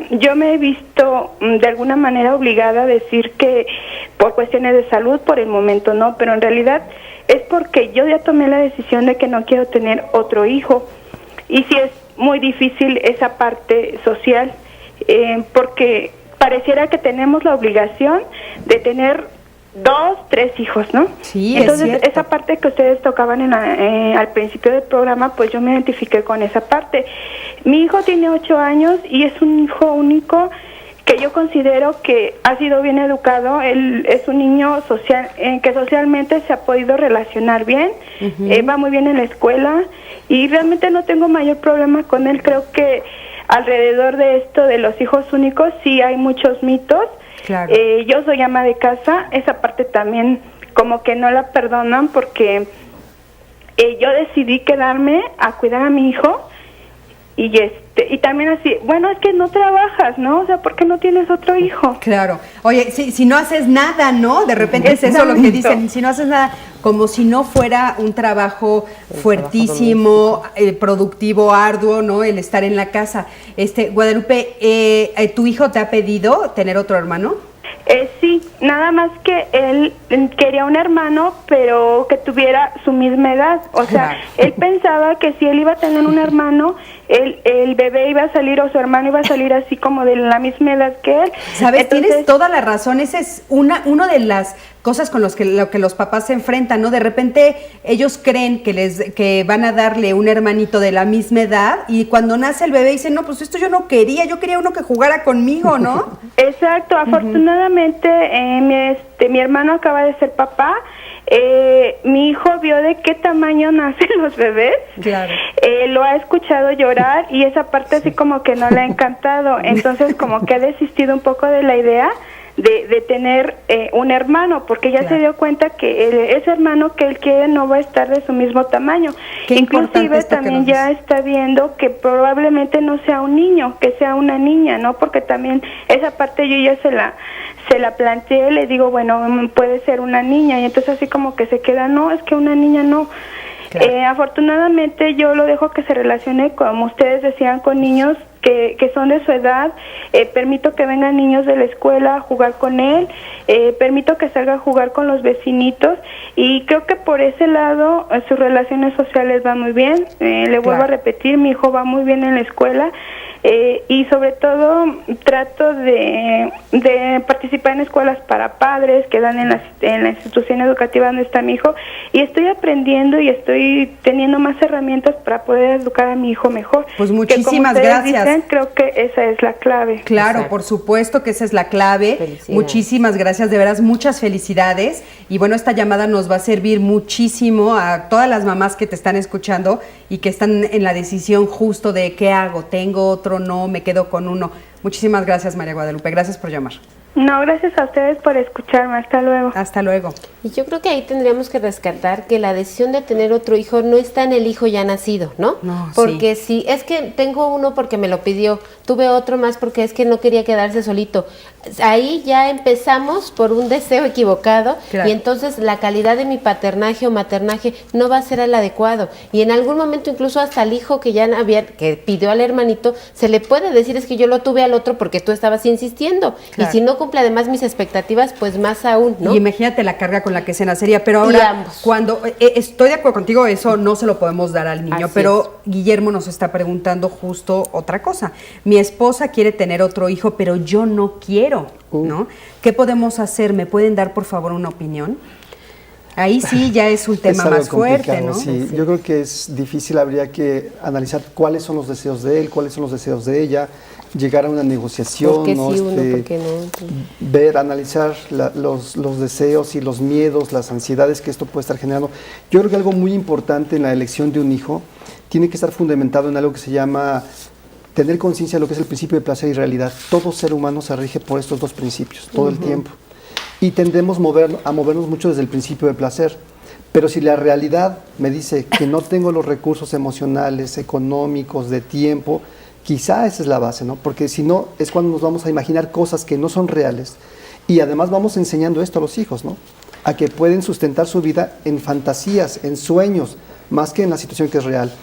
Yo me he visto de alguna manera obligada a decir que por cuestiones de salud por el momento no, pero en realidad es porque yo ya tomé la decisión de que no quiero tener otro hijo y sí es muy difícil esa parte social porque pareciera que tenemos la obligación de tener 2, 3 hijos, ¿no? Sí, entonces esa parte que ustedes tocaban al principio del programa, pues yo me identifiqué con esa parte. Mi hijo tiene 8 años y es un hijo único que yo considero que ha sido bien educado. Él es un niño social, que socialmente se ha podido relacionar bien, va muy bien en la escuela y realmente no tengo mayor problema con él. Creo que alrededor de esto de los hijos únicos sí hay muchos mitos. Claro. Yo soy ama de casa, esa parte también como que no la perdonan porque yo decidí quedarme a cuidar a mi hijo y también así, bueno, es que no trabajas, ¿no? O sea, ¿por qué no tienes otro hijo? Claro. Oye, si no haces nada, ¿no? De repente es eso lo que dicen, si no haces nada, como si no fuera un trabajo fuertísimo, productivo, arduo, ¿no? El estar en la casa. Guadalupe, ¿tu hijo te ha pedido tener otro hermano? Sí, nada más que él quería un hermano, pero que tuviera su misma edad. O sea, él pensaba que si él iba a tener un hermano, el bebé iba a salir o su hermano iba a salir así como de la misma edad que él. ¿Sabes? Entonces, tienes toda la razón. Esa es una de las cosas con lo que los papás se enfrentan, ¿no? De repente ellos creen que van a darle un hermanito de la misma edad y cuando nace el bebé dicen, no, pues esto yo no quería, yo quería uno que jugara conmigo, ¿no? Exacto. Afortunadamente mi hermano acaba de ser papá. Mi hijo vio de qué tamaño nacen los bebés. Claro. Lo ha escuchado llorar y esa parte así como que no le ha encantado. Entonces como que ha desistido un poco de la idea de tener un hermano, porque ya se dio cuenta que ese hermano que él quiere no va a estar de su mismo tamaño. Inclusive también ya está viendo que probablemente no sea un niño, que sea una niña, ¿no? Porque también esa parte yo ya se la planteé, le digo, bueno, puede ser una niña, y entonces así como que se queda, no, es que una niña no. Claro. Afortunadamente yo lo dejo que se relacione, como ustedes decían, con niños que son de su edad. Permito que vengan niños de la escuela a jugar con él, permito que salga a jugar con los vecinitos, y creo que por ese lado sus relaciones sociales van muy bien. Le vuelvo a repetir, mi hijo va muy bien en la escuela. Y sobre todo trato de participar en escuelas para padres que dan en la institución educativa donde está mi hijo, y estoy aprendiendo y estoy teniendo más herramientas para poder educar a mi hijo mejor. Pues muchísimas gracias. Dicen, creo que esa es la clave. Claro, exacto. Por supuesto que esa es la clave. Muchísimas gracias, de veras, muchas felicidades. Y bueno, esta llamada nos va a servir muchísimo a todas las mamás que te están escuchando y que están en la decisión justo de qué hago, tengo otro, no, me quedo con uno. Muchísimas gracias, María Guadalupe, gracias por llamar. No, gracias a ustedes por escucharme, hasta luego. Hasta luego. Y yo creo que ahí tendríamos que rescatar que la decisión de tener otro hijo no está en el hijo ya nacido, ¿no? No, porque si es que tengo uno porque me lo pidió, tuve otro más porque es que no quería quedarse solito. Ahí ya empezamos por un deseo equivocado, claro. Y entonces la calidad de mi paternaje o maternaje no va a ser el adecuado. Y en algún momento incluso hasta el hijo que pidió al hermanito, se le puede decir, es que yo lo tuve al otro porque tú estabas insistiendo. Claro. Y si no cumple además mis expectativas, pues más aún, ¿no? Y imagínate la carga con la que se nacería. Pero ahora, cuando estoy de acuerdo contigo, eso no se lo podemos dar al niño. Así pero Guillermo nos está preguntando justo otra cosa. Mi esposa quiere tener otro hijo, pero yo no quiero, ¿no? ¿Qué podemos hacer? ¿Me pueden dar, por favor, una opinión? Ahí sí ya es un tema más fuerte, ¿no? Sí, yo creo que es difícil, habría que analizar cuáles son los deseos de él, cuáles son los deseos de ella, llegar a una negociación, ¿Por qué ¿no? sí uno, por qué no? Ver, analizar los deseos y los miedos, las ansiedades que esto puede estar generando. Yo creo que algo muy importante en la elección de un hijo tiene que estar fundamentado en algo que se llama tener conciencia de lo que es el principio de placer y realidad. Todo ser humano se rige por estos dos principios todo el tiempo. Y tendemos a movernos mucho desde el principio de placer. Pero si la realidad me dice que no tengo los recursos emocionales, económicos, de tiempo, quizá esa es la base, ¿no? Porque si no, es cuando nos vamos a imaginar cosas que no son reales. Y además vamos enseñando esto a los hijos, ¿no? A que pueden sustentar su vida en fantasías, en sueños, más que en la situación que es real.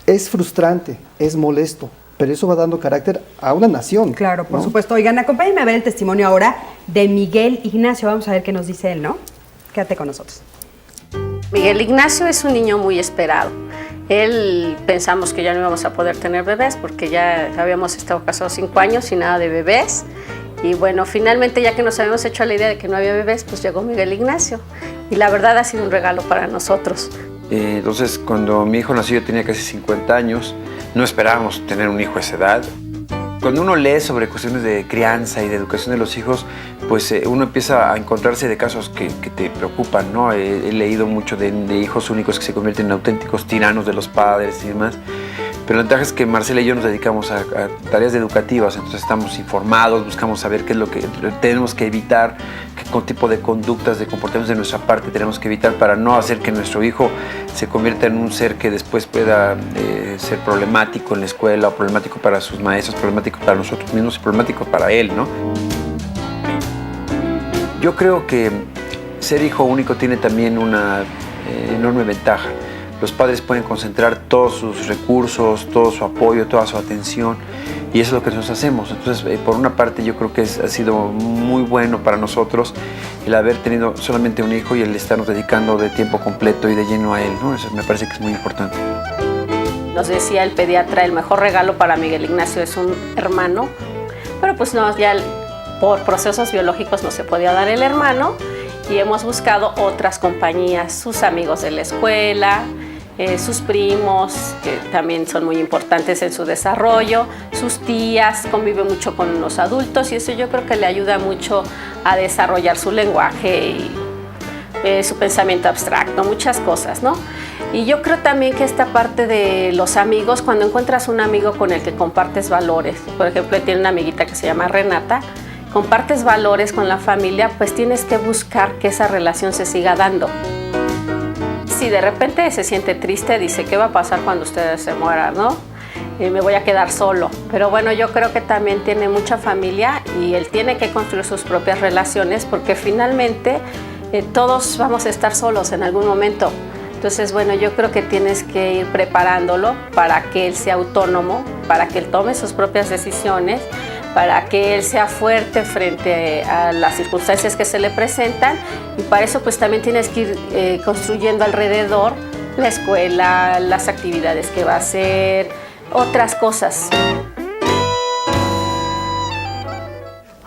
Es frustrante, es molesto, pero eso va dando carácter a una nación. Claro, por ¿no? supuesto. Oigan, acompáñenme a ver el testimonio ahora de Miguel Ignacio. Vamos a ver qué nos dice él, ¿no? Quédate con nosotros. Miguel Ignacio es un niño muy esperado. Él pensamos que ya no íbamos a poder tener bebés porque ya habíamos estado casados 5 años y nada de bebés. Y bueno, finalmente ya que nos habíamos hecho la idea de que no había bebés, pues llegó Miguel Ignacio. Y la verdad ha sido un regalo para nosotros. Entonces, cuando mi hijo nació, yo tenía casi 50 años. No esperábamos tener un hijo a esa edad. Cuando uno lee sobre cuestiones de crianza y de educación de los hijos, pues uno empieza a encontrarse de casos que te preocupan, ¿no? He leído mucho de hijos únicos que se convierten en auténticos tiranos de los padres y demás. Pero la ventaja es que Marcela y yo nos dedicamos a tareas educativas, entonces estamos informados, buscamos saber qué es lo que tenemos que evitar, qué tipo de conductas, de comportamientos de nuestra parte tenemos que evitar para no hacer que nuestro hijo se convierta en un ser que después pueda ser problemático en la escuela, o problemático para sus maestros, problemático para nosotros mismos y problemático para él, ¿no? Yo creo que ser hijo único tiene también una enorme ventaja. Los padres pueden concentrar todos sus recursos, todo su apoyo, toda su atención, y eso es lo que nosotros hacemos. Entonces, por una parte, yo creo que ha sido muy bueno para nosotros el haber tenido solamente un hijo y el estarnos dedicando de tiempo completo y de lleno a él, ¿no? Eso me parece que es muy importante. Nos decía el pediatra, el mejor regalo para Miguel Ignacio es un hermano, pero pues no, ya por procesos biológicos no se podía dar el hermano, y hemos buscado otras compañías, sus amigos de la escuela, sus primos, que también son muy importantes en su desarrollo, sus tías, convive mucho con los adultos, y eso yo creo que le ayuda mucho a desarrollar su lenguaje y su pensamiento abstracto, muchas cosas, ¿no? Y yo creo también que esta parte de los amigos, cuando encuentras un amigo con el que compartes valores, por ejemplo, tiene una amiguita que se llama Renata, compartes valores con la familia, pues tienes que buscar que esa relación se siga dando. Si de repente se siente triste, dice, ¿qué va a pasar cuando ustedes se mueran, no? Me voy a quedar solo. Pero bueno, yo creo que también tiene mucha familia y él tiene que construir sus propias relaciones, porque finalmente todos vamos a estar solos en algún momento. Entonces, bueno, yo creo que tienes que ir preparándolo para que él sea autónomo, para que él tome sus propias decisiones, para que él sea fuerte frente a las circunstancias que se le presentan, y para eso pues también tienes que ir construyendo alrededor la escuela, las actividades que va a hacer, otras cosas.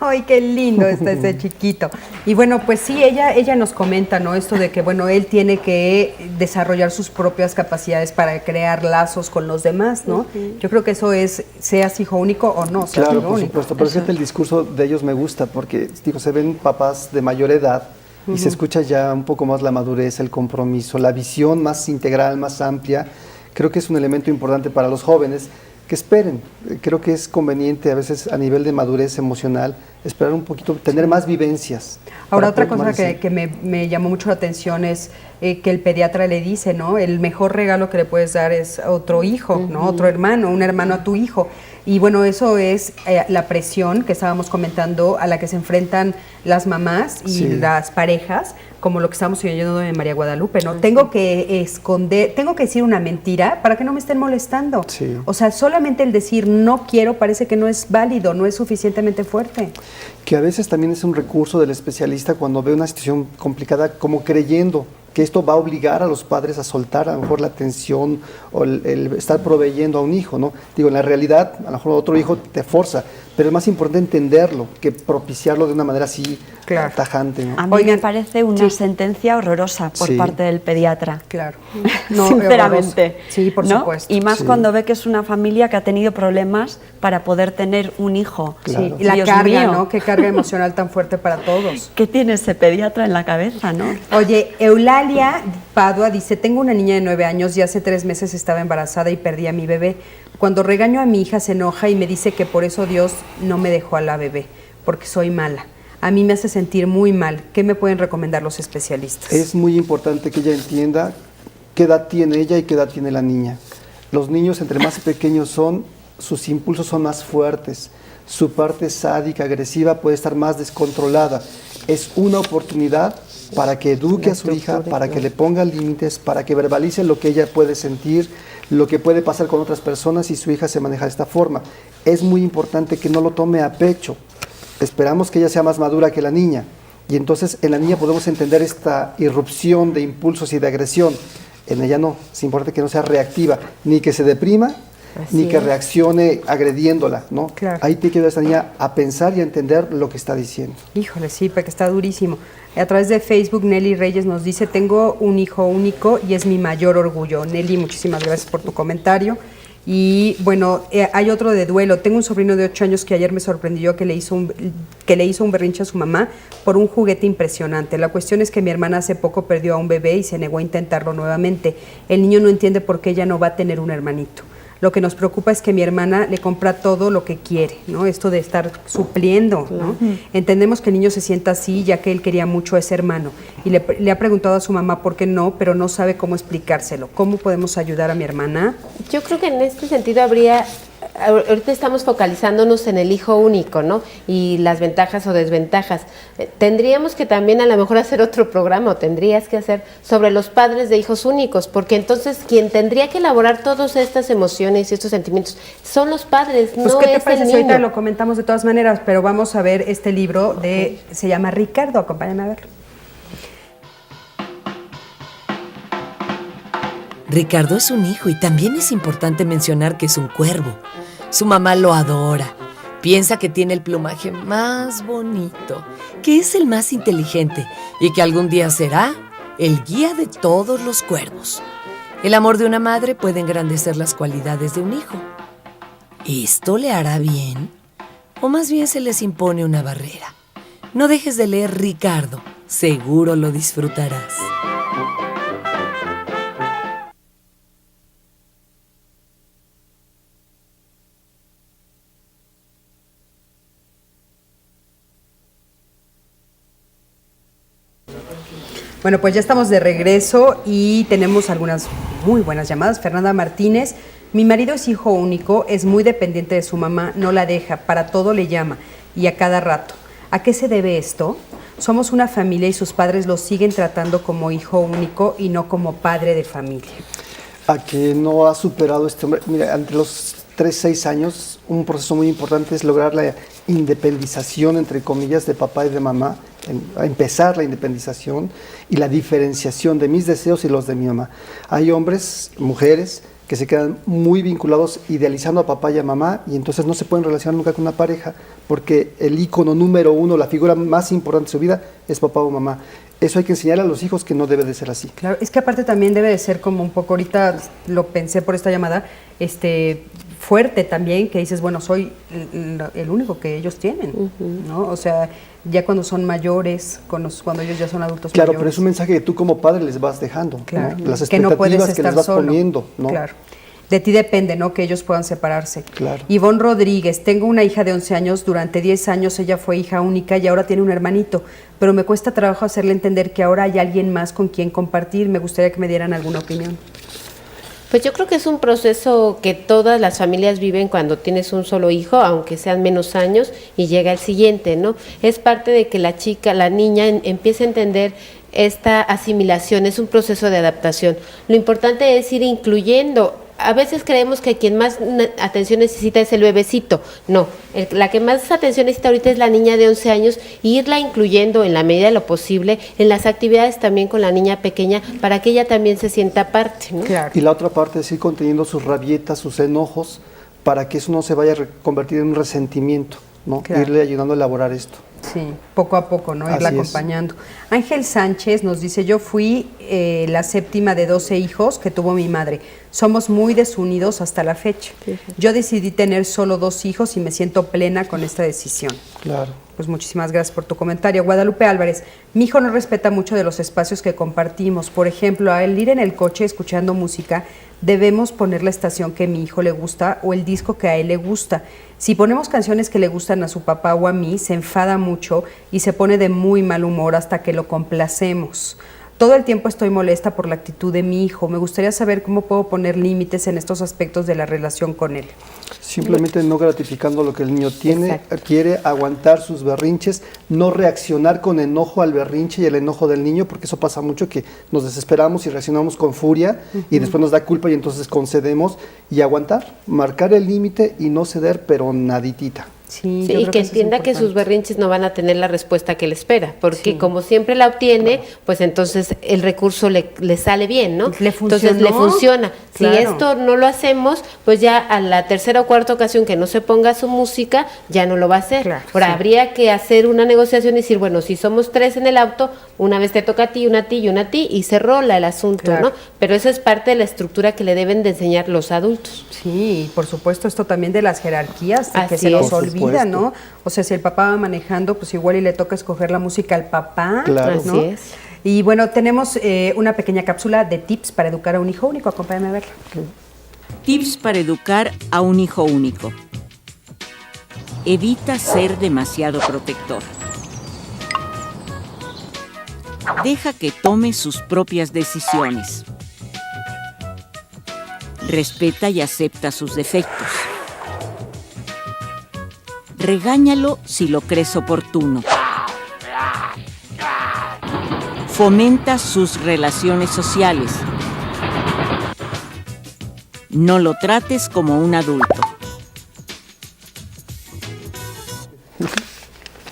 ¡Ay, qué lindo está ese chiquito! Y bueno, pues sí, ella nos comenta, ¿no? Esto de que, bueno, él tiene que desarrollar sus propias capacidades para crear lazos con los demás, ¿no? Yo creo que eso es, seas hijo único o no seas claro, hijo por único. supuesto, pero siempre el discurso de ellos me gusta, porque digo, se ven papás de mayor edad y se escucha ya un poco más la madurez, el compromiso, la visión más integral, más amplia. Creo que es un elemento importante para los jóvenes que esperen. Creo que es conveniente a veces a nivel de madurez emocional esperar un poquito, tener más vivencias. Ahora, otra cosa que me llamó mucho la atención es que el pediatra le dice, ¿no? El mejor regalo que le puedes dar es otro hijo, ¿no? Otro hermano, un hermano a tu hijo. Y bueno, eso es la presión que estábamos comentando a la que se enfrentan las mamás y las parejas como lo que estamos oyendo de María Guadalupe, ¿no? Tengo que esconder, tengo que decir una mentira para que no me estén molestando. Sí. O sea, solamente el decir no quiero parece que no es válido, no es suficientemente fuerte. Que a veces también es un recurso del especialista cuando ve una situación complicada, como creyendo que esto va a obligar a los padres a soltar a lo mejor la atención o el estar proveyendo a un hijo, ¿no? Digo, en la realidad, a lo mejor otro hijo te forza, pero es más importante entenderlo que propiciarlo de una manera así tajante, ¿no? A mí me parece una sentencia horrorosa por parte del pediatra. Claro. No, sinceramente. Sí, por supuesto. Y más cuando ve que es una familia que ha tenido problemas para poder tener un hijo. Claro. Sí, y la carga, ¿no? Qué carga emocional tan fuerte para todos. ¿Qué tiene ese pediatra en la cabeza, no? Oye, Eulalia Padua dice, tengo una niña de 9 años y hace 3 meses estaba embarazada y perdí a mi bebé. Cuando regaño a mi hija se enoja y me dice que por eso Dios no me dejó a la bebé, porque soy mala. A mí me hace sentir muy mal. ¿Qué me pueden recomendar los especialistas? Es muy importante que ella entienda qué edad tiene ella y qué edad tiene la niña. Los niños, entre más pequeños son, sus impulsos son más fuertes. Su parte sádica, agresiva puede estar más descontrolada. Es una oportunidad para que eduque a su hija, para que le ponga límites, para que verbalice lo que ella puede sentir, lo que puede pasar con otras personas si su hija se maneja de esta forma. Es muy importante que no lo tome a pecho. Esperamos que ella sea más madura que la niña y entonces en la niña podemos entender esta irrupción de impulsos y de agresión. En ella no, es importante que no sea reactiva, ni que se deprima, ni que reaccione agrediéndola, ¿no? Claro. Ahí tiene que ayudar a esta niña a pensar y a entender lo que está diciendo. Híjole, sí, porque está durísimo. A través de Facebook, Nelly Reyes nos dice, tengo un hijo único y es mi mayor orgullo. Nelly, muchísimas gracias por tu comentario. Y bueno, hay otro de duelo. Tengo un sobrino de 8 años que ayer me sorprendió que le hizo un berrinche a su mamá por un juguete impresionante. La cuestión es que mi hermana hace poco perdió a un bebé y se negó a intentarlo nuevamente. El niño no entiende por qué ella no va a tener un hermanito. Lo que nos preocupa es que mi hermana le compra todo lo que quiere, ¿no? Esto de estar supliendo, ¿no? Entendemos que el niño se sienta así, ya que él quería mucho a ese hermano. Y le ha preguntado a su mamá por qué no, pero no sabe cómo explicárselo. ¿Cómo podemos ayudar a mi hermana? Yo creo que en este sentido ahorita estamos focalizándonos en el hijo único, ¿no? Y las ventajas o desventajas. Tendríamos que también a lo mejor hacer otro programa, o tendrías que hacer sobre los padres de hijos únicos, porque entonces quien tendría que elaborar todas estas emociones y estos sentimientos son los padres, pues no ¿qué te es parece el si niño? ahorita lo comentamos de todas maneras? Pero vamos a ver este libro se llama Ricardo, acompáñame a verlo. Ricardo es un hijo y también es importante mencionar que es un cuervo. Su mamá lo adora. Piensa que tiene el plumaje más bonito, que es el más inteligente y que algún día será el guía de todos los cuervos. El amor de una madre puede engrandecer las cualidades de un hijo. ¿Esto le hará bien? ¿O más bien se les impone una barrera? No dejes de leer Ricardo, seguro lo disfrutarás. Bueno, pues ya estamos de regreso y tenemos algunas muy buenas llamadas. Fernanda Martínez, mi marido es hijo único, es muy dependiente de su mamá, no la deja, para todo le llama y a cada rato. ¿A qué se debe esto? Somos una familia y sus padres lo siguen tratando como hijo único y no como padre de familia. A que no ha superado este hombre. Mira, entre los 3-6 años, un proceso muy importante es lograr la independización, entre comillas, de papá y de mamá, empezar la independización y la diferenciación de mis deseos y los de mi mamá. Hay hombres, mujeres, que se quedan muy vinculados idealizando a papá y a mamá y entonces no se pueden relacionar nunca con una pareja porque el ícono número uno, la figura más importante de su vida es papá o mamá. Eso hay que enseñar a los hijos que no debe de ser así. Claro, es que aparte también debe de ser como un poco, ahorita lo pensé por esta llamada, fuerte también, que dices, bueno, soy el único que ellos tienen, ¿no? O sea, ya cuando son mayores, cuando ellos ya son adultos claro, mayores. pero es un mensaje que tú como padre les vas dejando, claro, ¿no? Las que no puedes expectativas que les vas solo. poniendo, ¿no? Claro. De ti depende, ¿no? Que ellos puedan separarse. Claro. Ivonne Rodríguez, tengo una hija de 11 años, durante 10 años ella fue hija única y ahora tiene un hermanito, pero me cuesta trabajo hacerle entender que ahora hay alguien más con quien compartir. Me gustaría que me dieran alguna opinión. Pues yo creo que es un proceso que todas las familias viven cuando tienes un solo hijo, aunque sean menos años, y llega el siguiente, ¿no? Es parte de que la niña empiece a entender esta asimilación, es un proceso de adaptación. Lo importante es ir incluyendo. A veces creemos que quien más atención necesita es el bebecito. No, la que más atención necesita ahorita es la niña de 11 años, y irla incluyendo en la medida de lo posible en las actividades también con la niña pequeña, para que ella también se sienta parte, ¿no? Claro. Y la otra parte es ir conteniendo sus rabietas, sus enojos, para que eso no se vaya a convertir en un resentimiento, ¿no? Claro. Irle ayudando a elaborar esto. Sí, poco a poco, ¿no? Irla Así es. acompañando. Ángel Sánchez nos dice, yo fui la séptima de 12 hijos que tuvo mi madre. Somos muy desunidos hasta la fecha. Yo decidí tener solo 2 hijos y me siento plena con esta decisión. Claro. Pues muchísimas gracias por tu comentario. Guadalupe Álvarez, mi hijo no respeta mucho de los espacios que compartimos. Por ejemplo, al ir en el coche escuchando música, debemos poner la estación que a mi hijo le gusta o el disco que a él le gusta. Si ponemos canciones que le gustan a su papá o a mí, se enfada mucho y se pone de muy mal humor hasta que lo complacemos. Todo el tiempo estoy molesta por la actitud de mi hijo. Me gustaría saber cómo puedo poner límites en estos aspectos de la relación con él. Simplemente no gratificando lo que el niño tiene, quiere aguantar sus berrinches, no reaccionar con enojo al berrinche y el enojo del niño, porque eso pasa mucho, que nos desesperamos y reaccionamos con furia y después nos da culpa y entonces concedemos, y aguantar, marcar el límite y no ceder, pero naditita. Sí, y que entienda que sus berrinches no van a tener la respuesta que él espera, porque como siempre la obtiene, pues entonces el recurso le sale bien, ¿no? Entonces le funciona. Claro. Si esto no lo hacemos, pues ya a la tercera o cuarta ocasión que no se ponga su música, ya no lo va a hacer. Claro, Ahora habría que hacer una negociación y decir, bueno, si somos 3 en el auto, una vez te toca a ti, una a ti y una a ti, y se rola el asunto, ¿no? Pero eso es parte de la estructura que le deben de enseñar los adultos. Sí, por supuesto, esto también de las jerarquías, de que Así se nos es. olvida, ¿no? O sea, si el papá va manejando, pues igual y le toca escoger la música al papá, Claro. ¿no? Así es. Y bueno, tenemos una pequeña cápsula de tips para educar a un hijo único. Acompáñame a verla. Tips para educar a un hijo único. Evita ser demasiado protector. Deja que tome sus propias decisiones. Respeta y acepta sus defectos. Regáñalo si lo crees oportuno. Fomenta sus relaciones sociales. No lo trates como un adulto.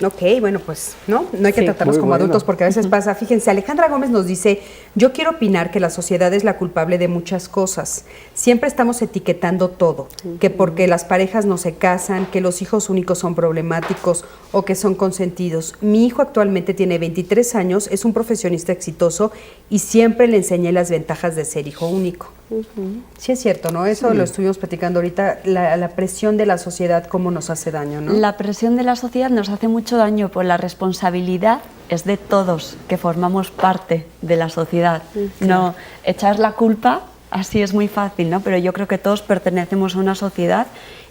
Ok, bueno, pues no hay que tratarlos muy como bueno. adultos, porque a veces pasa. Fíjense, Alejandra Gómez nos dice, yo quiero opinar que la sociedad es la culpable de muchas cosas. Siempre estamos etiquetando todo, que porque las parejas no se casan, que los hijos únicos son problemáticos o que son consentidos. Mi hijo actualmente tiene 23 años, es un profesionista exitoso y siempre le enseñé las ventajas de ser hijo único. Sí es cierto, ¿no? Eso lo estuvimos platicando ahorita, la presión de la sociedad, cómo nos hace daño, ¿no? La presión de la sociedad nos hace mucho daño, pues la responsabilidad es de todos, que formamos parte de la sociedad. No echar la culpa, así es muy fácil, ¿no? Pero yo creo que todos pertenecemos a una sociedad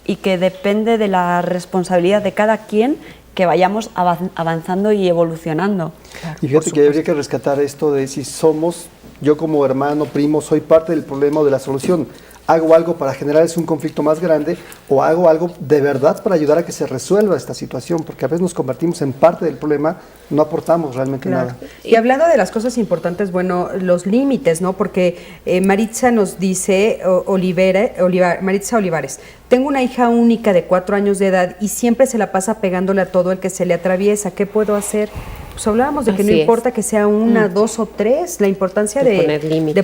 y que depende de la responsabilidad de cada quien que vayamos avanzando y evolucionando. Claro, Y fíjate que habría que rescatar esto de si somos, yo como hermano, primo, soy parte del problema o de la solución. ¿Hago algo para generar un conflicto más grande o hago algo de verdad para ayudar a que se resuelva esta situación? Porque a veces nos convertimos en parte del problema, no aportamos realmente nada. Y hablando de las cosas importantes, bueno, los límites, ¿no? Porque Maritza nos dice, Maritza Olivares, tengo una hija única de 4 años de edad y siempre se la pasa pegándole a todo el que se le atraviesa. ¿Qué puedo hacer? Pues hablábamos de que no importa que sea 1, 2 o 3, la importancia de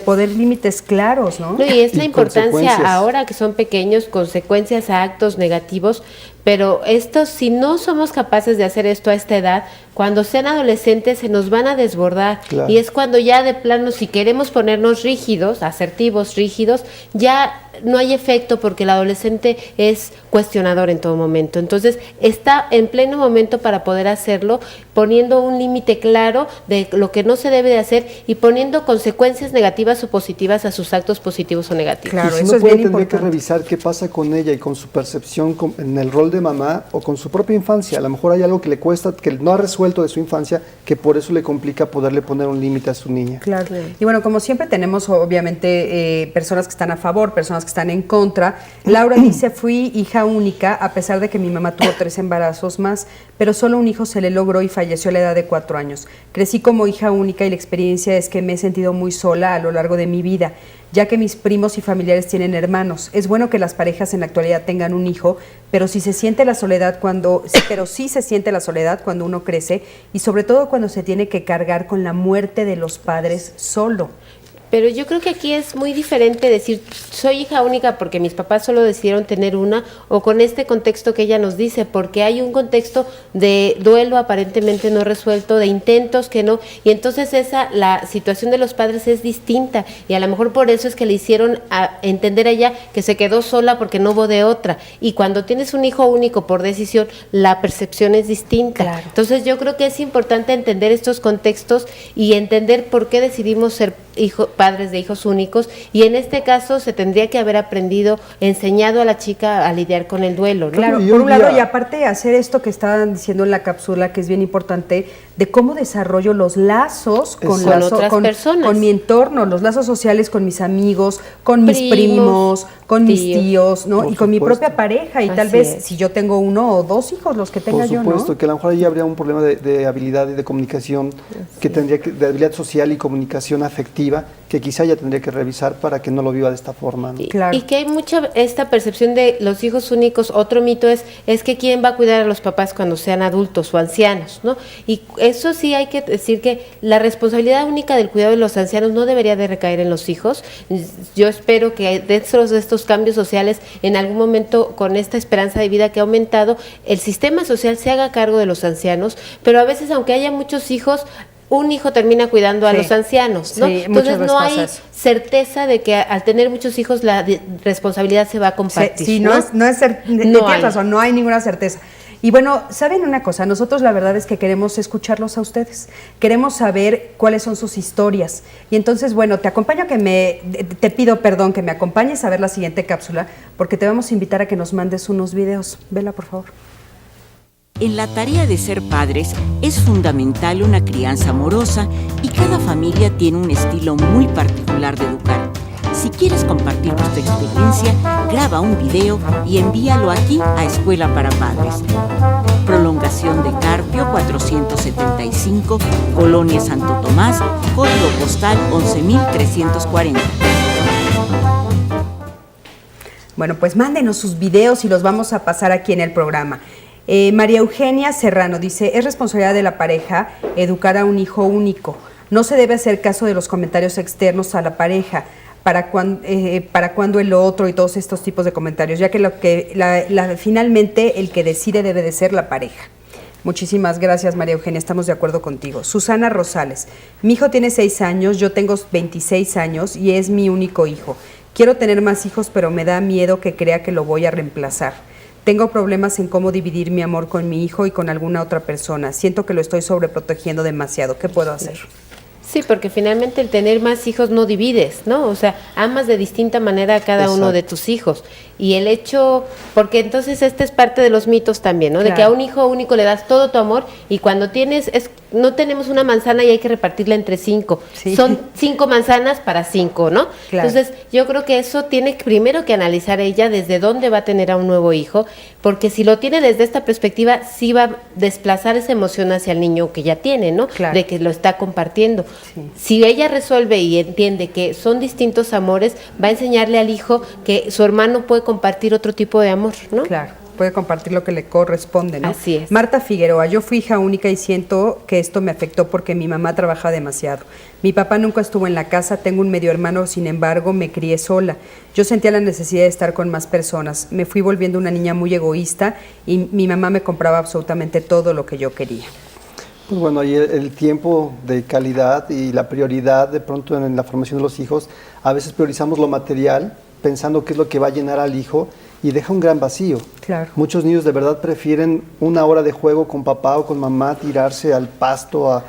poner límites claros, ¿no? No, y es la importancia ahora que son pequeños, consecuencias a actos negativos, pero estos, si no somos capaces de hacer esto a esta edad, cuando sean adolescentes se nos van a desbordar. Claro. Y es cuando ya de plano, si queremos ponernos rígidos, asertivos, rígidos, ya no hay efecto porque el adolescente es cuestionador en todo momento. Entonces está en pleno momento para poder hacerlo, poniendo un límite claro de lo que no se debe de hacer y poniendo consecuencias negativas o positivas a sus actos positivos o negativos. Claro, y si eso no es puede, bien tendría que importante. revisar qué pasa con ella y con su percepción en el rol de mamá o con su propia infancia. A lo mejor hay algo que le cuesta, que no ha resuelto resuelto de su infancia, que por eso le complica poderle poner un límite a su niña. Claro. Y bueno, como siempre tenemos obviamente personas que están a favor, personas que están en contra. Laura dice, fui hija única, a pesar de que mi mamá tuvo 3 embarazos más, pero solo un hijo se le logró y falleció a la edad de 4 años. Crecí como hija única y la experiencia es que me he sentido muy sola a lo largo de mi vida, ya que mis primos y familiares tienen hermanos. Es bueno que las parejas en la actualidad tengan un hijo, pero sí se siente la soledad cuando uno crece, y sobre todo cuando se tiene que cargar con la muerte de los padres solo. Pero yo creo que aquí es muy diferente decir, soy hija única porque mis papás solo decidieron tener una, o con este contexto que ella nos dice, porque hay un contexto de duelo aparentemente no resuelto, de intentos que no, y entonces la situación de los padres es distinta, y a lo mejor por eso es que le hicieron a entender a ella que se quedó sola porque no hubo de otra, y cuando tienes un hijo único por decisión, la percepción es distinta. Claro. Entonces yo creo que es importante entender estos contextos y entender por qué decidimos ser padres de hijos únicos, y en este caso se tendría que haber enseñado a la chica a lidiar con el duelo, ¿no? Claro, por un lado, y aparte de hacer esto que estaban diciendo en la cápsula, que es bien importante, de cómo desarrollo los lazos con otras personas, con mi entorno, los lazos sociales con mis amigos, con mis primos, con mis tíos, ¿no? Y con mi propia pareja, y tal vez si yo tengo 1 o 2 hijos, los que tenga yo, ¿no? Por supuesto, que a lo mejor ahí habría un problema de habilidad y de comunicación, de habilidad social y comunicación afectiva, que quizá ya tendría que revisar para que no lo viva de esta forma, ¿no? Claro. Y que hay mucha esta percepción de los hijos únicos. Otro mito es que quién va a cuidar a los papás cuando sean adultos o ancianos, ¿no? Y eso sí hay que decir que la responsabilidad única del cuidado de los ancianos no debería de recaer en los hijos. Yo espero que dentro de estos cambios sociales, en algún momento, con esta esperanza de vida que ha aumentado, el sistema social se haga cargo de los ancianos, pero a veces, aunque haya muchos hijos, un hijo termina cuidando a los ancianos, ¿no? Entonces no hay certeza de que al tener muchos hijos la responsabilidad se va a compartir. Sí, no hay ninguna certeza. Y bueno, ¿saben una cosa? Nosotros la verdad es que queremos escucharlos a ustedes, queremos saber cuáles son sus historias. Y entonces, bueno, te pido perdón que me acompañes a ver la siguiente cápsula, porque te vamos a invitar a que nos mandes unos videos. Vela, por favor. En la tarea de ser padres es fundamental una crianza amorosa, y cada familia tiene un estilo muy particular de educar. Si quieres compartir tu experiencia, graba un video y envíalo aquí a Escuela para Padres. Prolongación de Carpio 475, Colonia Santo Tomás, código postal 11.340. Bueno, pues mándenos sus videos y los vamos a pasar aquí en el programa. María Eugenia Serrano dice, es responsabilidad de la pareja educar a un hijo único. No se debe hacer caso de los comentarios externos a la pareja, para cuando el otro, y todos estos tipos de comentarios, ya que finalmente el que decide debe de ser la pareja. Muchísimas gracias, María Eugenia, estamos de acuerdo contigo. Susana Rosales, mi hijo tiene 6 años, yo tengo 26 años y es mi único hijo. Quiero tener más hijos, pero me da miedo que crea que lo voy a reemplazar. Tengo problemas en cómo dividir mi amor con mi hijo y con alguna otra persona. Siento que lo estoy sobreprotegiendo demasiado. ¿Qué puedo hacer? Sí, porque finalmente el tener más hijos no divides, ¿no? O sea, amas de distinta manera a cada uno de tus hijos. Y el hecho, porque entonces es parte de los mitos también, ¿no? De que a un hijo único le das todo tu amor, y cuando no tenemos una manzana y hay que repartirla entre 5. Sí. Son 5 manzanas para 5, ¿no? Claro. Entonces, yo creo que eso tiene primero que analizar ella desde dónde va a tener a un nuevo hijo, porque si lo tiene desde esta perspectiva, sí va a desplazar esa emoción hacia el niño que ya tiene, ¿no? Claro. De que lo está compartiendo. Sí. Si ella resuelve y entiende que son distintos amores, va a enseñarle al hijo que su hermano puede compartir otro tipo de amor, ¿no? Claro, puede compartir lo que le corresponde, ¿no? Así es. Marta Figueroa, yo fui hija única y siento que esto me afectó porque mi mamá trabaja demasiado. Mi papá nunca estuvo en la casa, tengo un medio hermano, sin embargo, me crié sola. Yo sentía la necesidad de estar con más personas. Me fui volviendo una niña muy egoísta y mi mamá me compraba absolutamente todo lo que yo quería. Pues bueno, ahí el tiempo de calidad y la prioridad de pronto en la formación de los hijos, a veces priorizamos lo material pensando qué es lo que va a llenar al hijo y deja un gran vacío. Claro. Muchos niños de verdad prefieren 1 hora de juego con papá o con mamá, tirarse al pasto a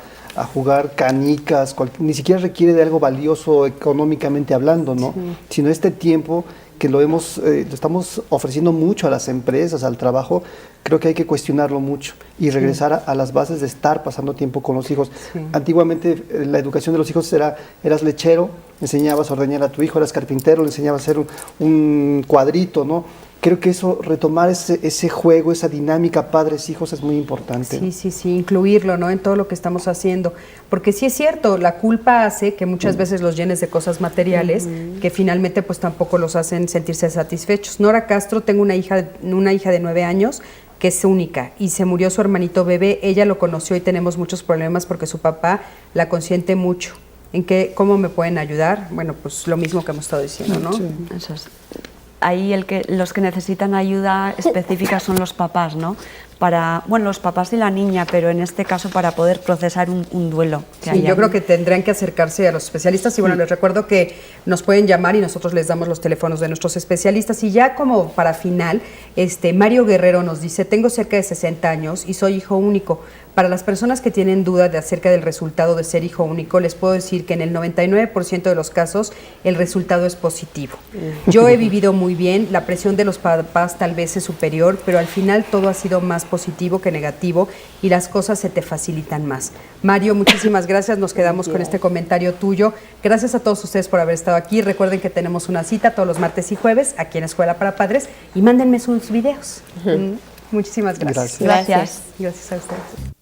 jugar canicas, ni siquiera requiere de algo valioso económicamente hablando, ¿no? Sí. Sino este tiempo que lo estamos ofreciendo mucho a las empresas, al trabajo, creo que hay que cuestionarlo mucho y regresar a las bases de estar pasando tiempo con los hijos. Sí. Antiguamente la educación de los hijos eras lechero, enseñabas a ordeñar a tu hijo, eras carpintero, le enseñabas a hacer un cuadrito, ¿no? Creo que eso, retomar ese juego, esa dinámica padres-hijos es muy importante. Sí, incluirlo, ¿no? En todo lo que estamos haciendo. Porque sí es cierto, la culpa hace que muchas veces los llenes de cosas materiales que finalmente pues tampoco los hacen sentirse satisfechos. Nora Castro, tengo una hija de 9 años que es única y se murió su hermanito bebé. Ella lo conoció y tenemos muchos problemas porque su papá la consiente mucho. ¿Cómo me pueden ayudar? Bueno, pues lo mismo que hemos estado diciendo, ¿no? Sí. Eso es. Ahí los que necesitan ayuda específica son los papás, ¿no? Los papás y la niña, pero en este caso para poder procesar un duelo. Sí, yo creo que tendrán que acercarse a los especialistas y bueno, les recuerdo que nos pueden llamar y nosotros les damos los teléfonos de nuestros especialistas. Y ya como para final, Mario Guerrero nos dice, tengo cerca de 60 años y soy hijo único. Para las personas que tienen duda acerca del resultado de ser hijo único, les puedo decir que en el 99% de los casos el resultado es positivo. Yo he vivido muy bien, la presión de los papás tal vez es superior, pero al final todo ha sido más positivo que negativo y las cosas se te facilitan más. Mario, muchísimas gracias, nos quedamos con este comentario tuyo. Gracias a todos ustedes por haber estado aquí. Recuerden que tenemos una cita todos los martes y jueves aquí en Escuela para Padres y mándenme sus videos. Muchísimas gracias. Gracias. Gracias a ustedes.